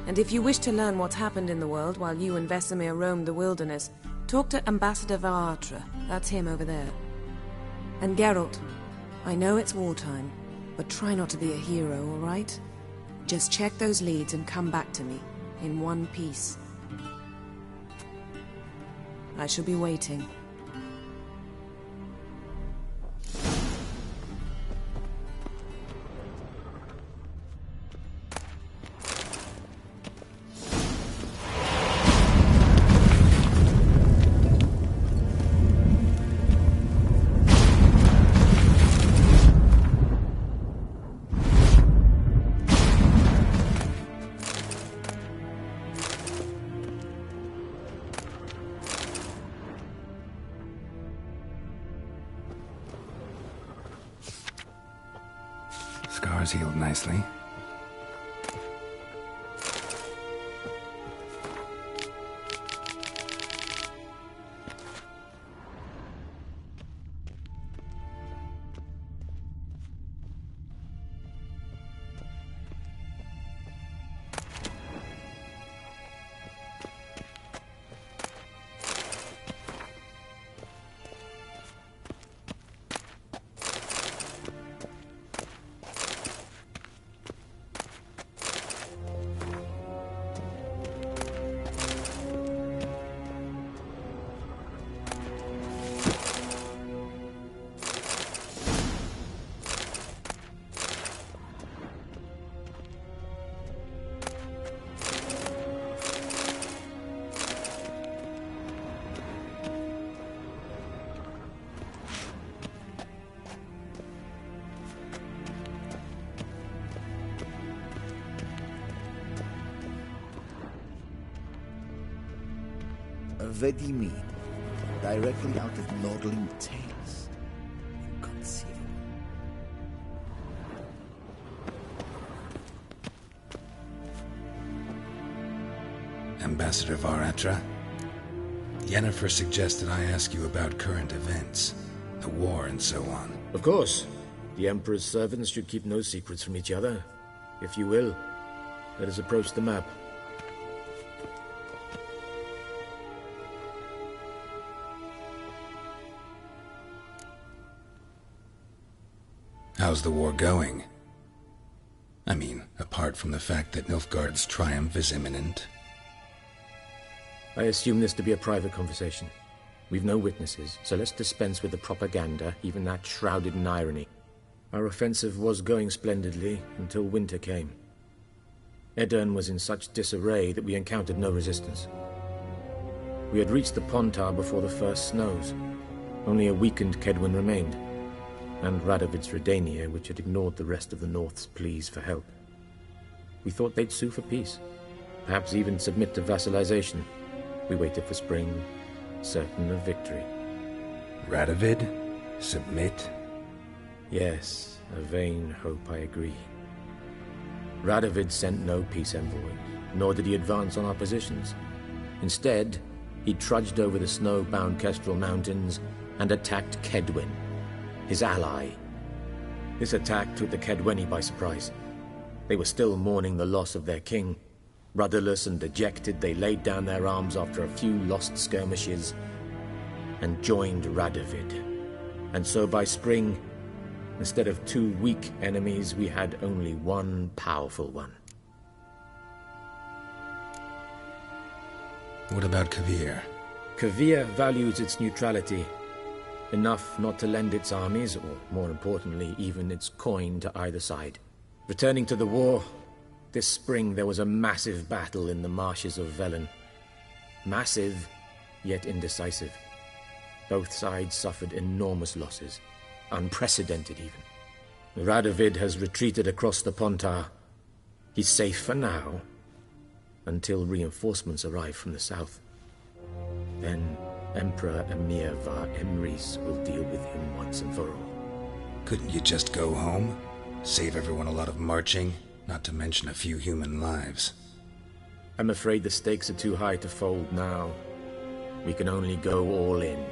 And if you wish to learn what's happened in the world while you and Vesemir roamed the wilderness, talk to Ambassador Varatra. That's him over there. And Geralt, I know it's wartime, but try not to be a hero, all right? Just check those leads and come back to me, in one piece. I shall be waiting. scars healed nicely. Vedimin, directly out of Nordling tales. Inconceivable. Ambassador Varatra, Yennefer suggested I ask you about current events, the war and so on. Of course. The Emperor's servants should keep no secrets from each other. If you will, let us approach the map. How's the war going? I mean, apart from the fact that Nilfgaard's triumph is imminent. I assume this to be a private conversation. We've no witnesses, so let's dispense with the propaganda, even that shrouded in irony. Our offensive was going splendidly until winter came. Edirn was in such disarray that we encountered no resistance. We had reached the Pontar before the first snows. Only a weakened Kedwen remained, and Radovid's Redania, which had ignored the rest of the North's pleas for help. We thought they'd sue for peace, perhaps even submit to vassalization. We waited for spring, certain of victory. Radovid? Submit? Yes, a vain hope, I agree. Radovid sent no peace envoy, nor did he advance on our positions. Instead, he trudged over the snow-bound Kestrel Mountains and attacked Kedwen, his ally. This attack took the Kedweni by surprise. They were still mourning the loss of their king. Rudderless and dejected, they laid down their arms after a few lost skirmishes and joined Radovid. And so by spring, instead of two weak enemies, we had only one powerful one. What about Kovir? Kovir values its neutrality, enough not to lend its armies, or more importantly, even its coin to either side. Returning to the war, this spring there was a massive battle in the marshes of Velen. Massive, yet indecisive. Both sides suffered enormous losses, unprecedented even. Radovid has retreated across the Pontar. He's safe for now, until reinforcements arrive from the south. Then Emperor Emir Var Emrys will deal with him once and for all. Couldn't you just go home? Save everyone a lot of marching, not to mention a few human lives. I'm afraid the stakes are too high to fold now. We can only go all in.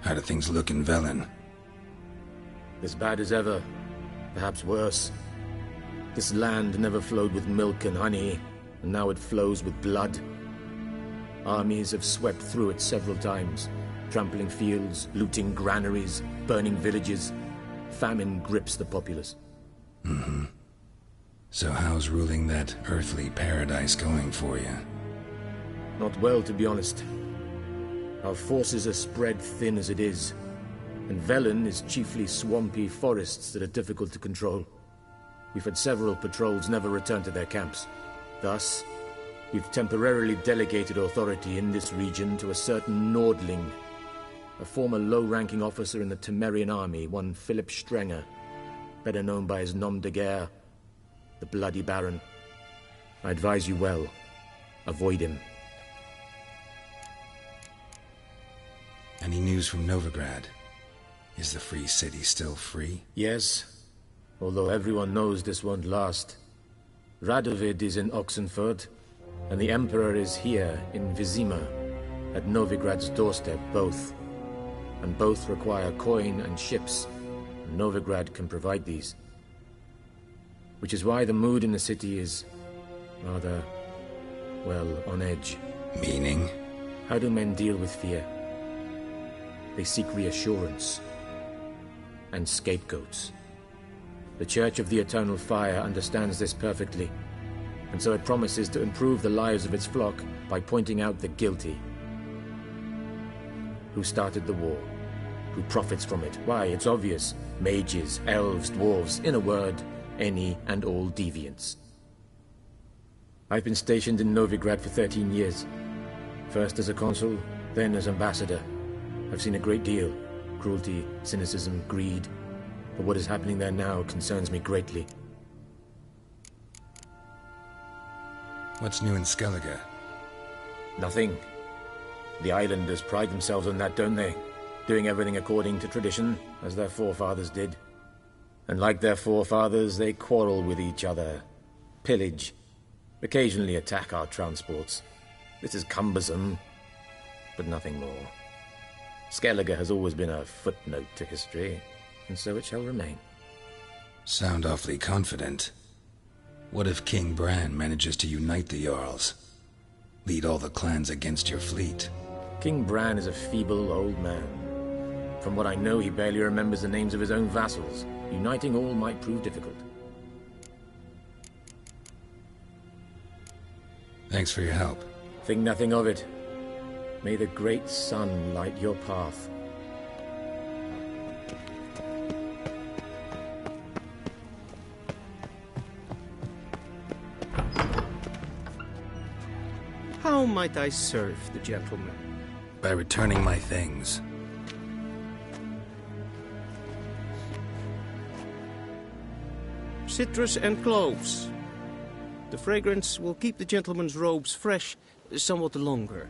How do things look in Velen? As bad as ever, perhaps worse. This land never flowed with milk and honey, and now it flows with blood. Armies have swept through it several times, trampling fields, looting granaries, burning villages. Famine grips the populace. So how's ruling that earthly paradise going for you? Not well, to be honest. Our forces are spread thin as it is, and Velen is chiefly swampy forests that are difficult to control. We've had several patrols never return to their camps. Thus, we've temporarily delegated authority in this region to a certain Nordling, a former low-ranking officer in the Temerian army, one Philip Strenger, better known by his nom de guerre, the Bloody Baron. I advise you well. Avoid him. Any news from Novigrad? Is the Free City still free? Yes, although everyone knows this won't last. Radovid is in Oxenford, and the Emperor is here in Vizima, at Novigrad's doorstep, both. And both require coin and ships. Novigrad can provide these. Which is why the mood in the city is rather, well, on edge. Meaning? How do men deal with fear? They seek reassurance and scapegoats. The Church of the Eternal Fire understands this perfectly, and so it promises to improve the lives of its flock by pointing out the guilty. Who started the war? Who profits from it? Why, it's obvious. Mages, elves, dwarves, in a word, any and all deviants. I've been stationed in Novigrad for 13 years. First as a consul, then as ambassador. I've seen a great deal. Cruelty, cynicism, greed. But what is happening there now concerns me greatly. What's new in Skellige? Nothing. The islanders pride themselves on that, don't they? Doing everything according to tradition, as their forefathers did. And like their forefathers, they quarrel with each other, pillage, occasionally attack our transports. This is cumbersome, but nothing more. Skellige has always been a footnote to history, and so it shall remain. Sound awfully confident. What if King Bran manages to unite the Jarls? Lead all the clans against your fleet? King Bran is a feeble old man. From what I know, he barely remembers the names of his own vassals. Uniting all might prove difficult. Thanks for your help. Think nothing of it. May the great sun light your path. How might I serve the gentleman? By returning my things. Citrus and cloves. The fragrance will keep the gentleman's robes fresh somewhat longer.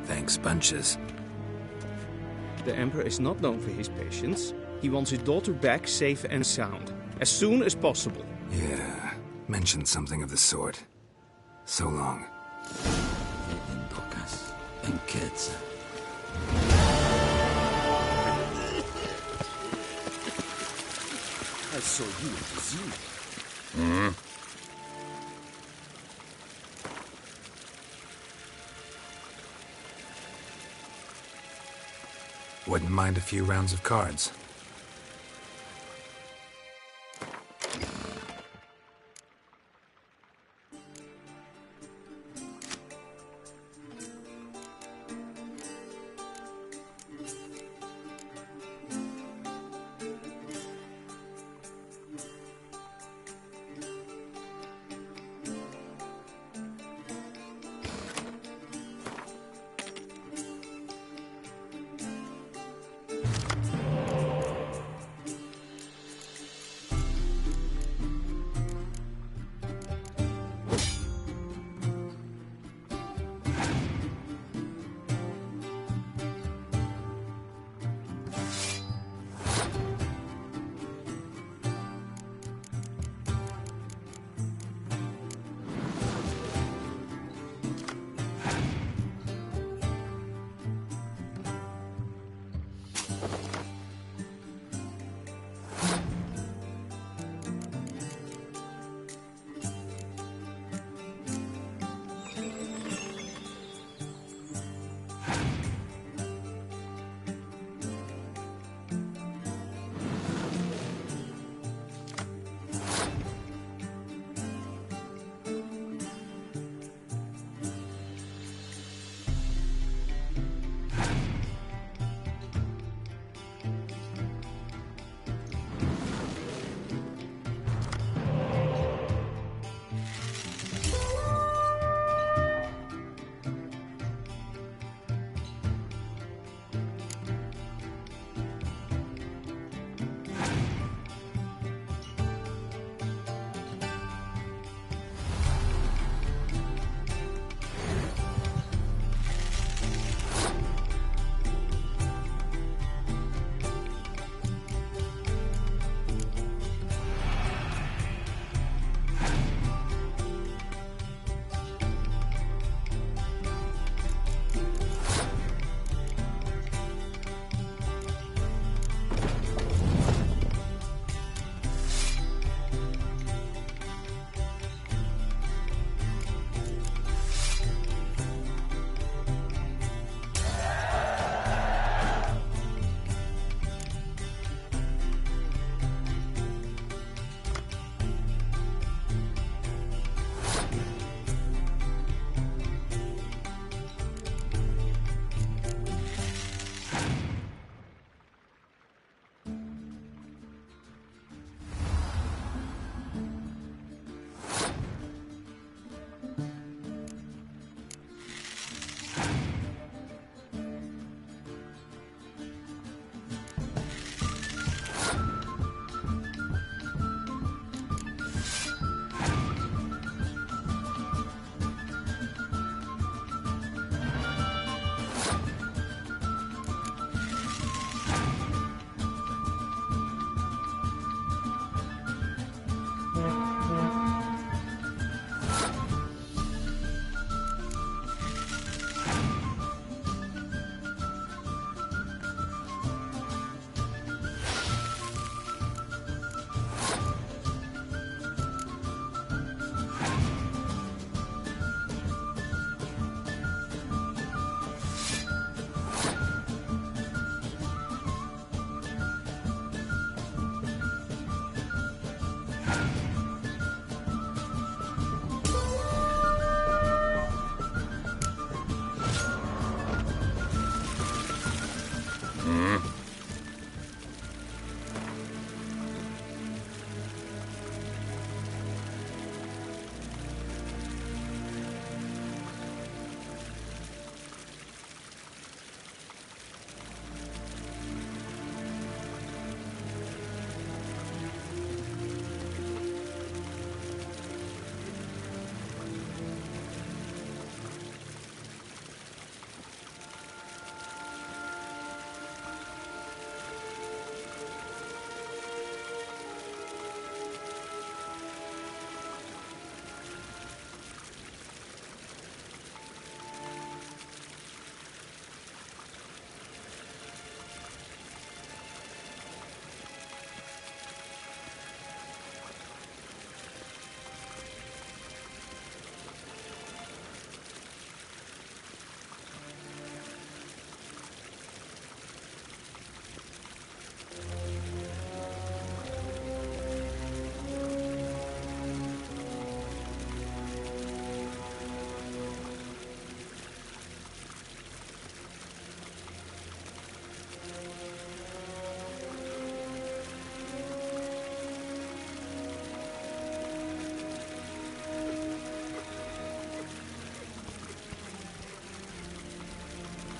Thanks, bunches. The Emperor is not known for his patience. He wants his daughter back safe and sound, as soon as possible. Yeah, mentioned something of the sort. So long. And kids. I saw you at the zoo. Wouldn't mind a few rounds of cards.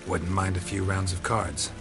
Wouldn't mind a few rounds of cards.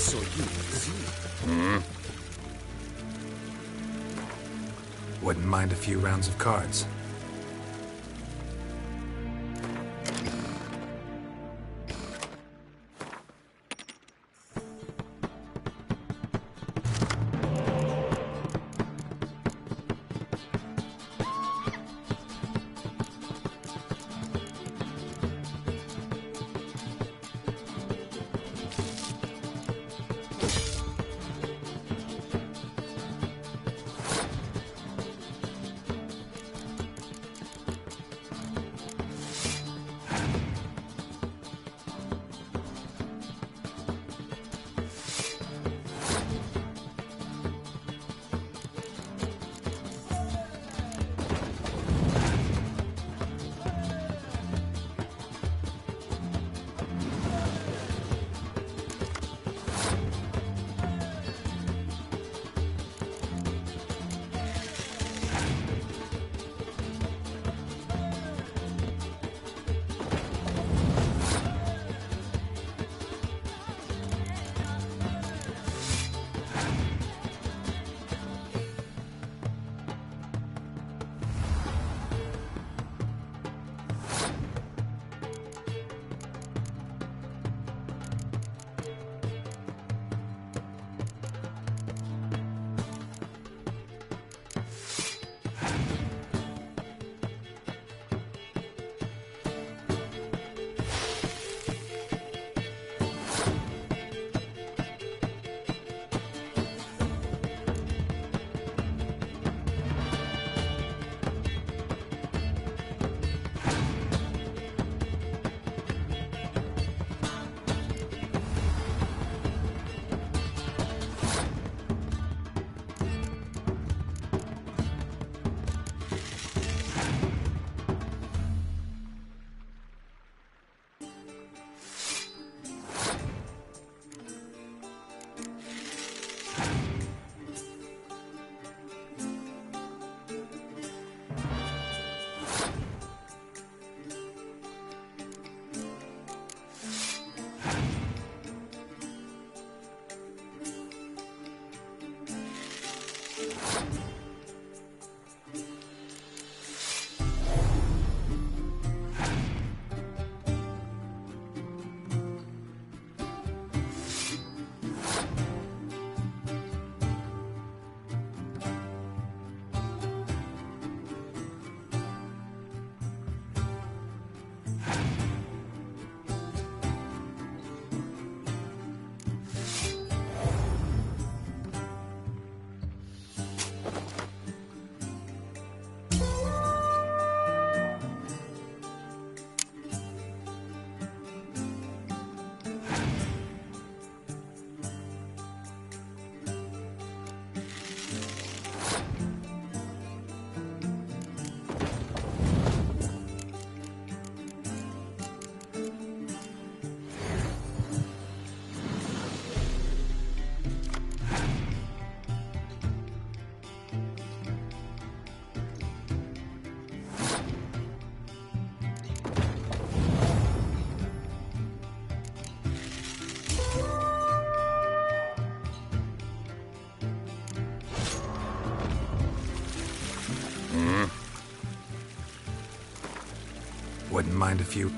saw you at the zoo. Wouldn't mind a few rounds of cards. Wouldn't mind a few.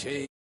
She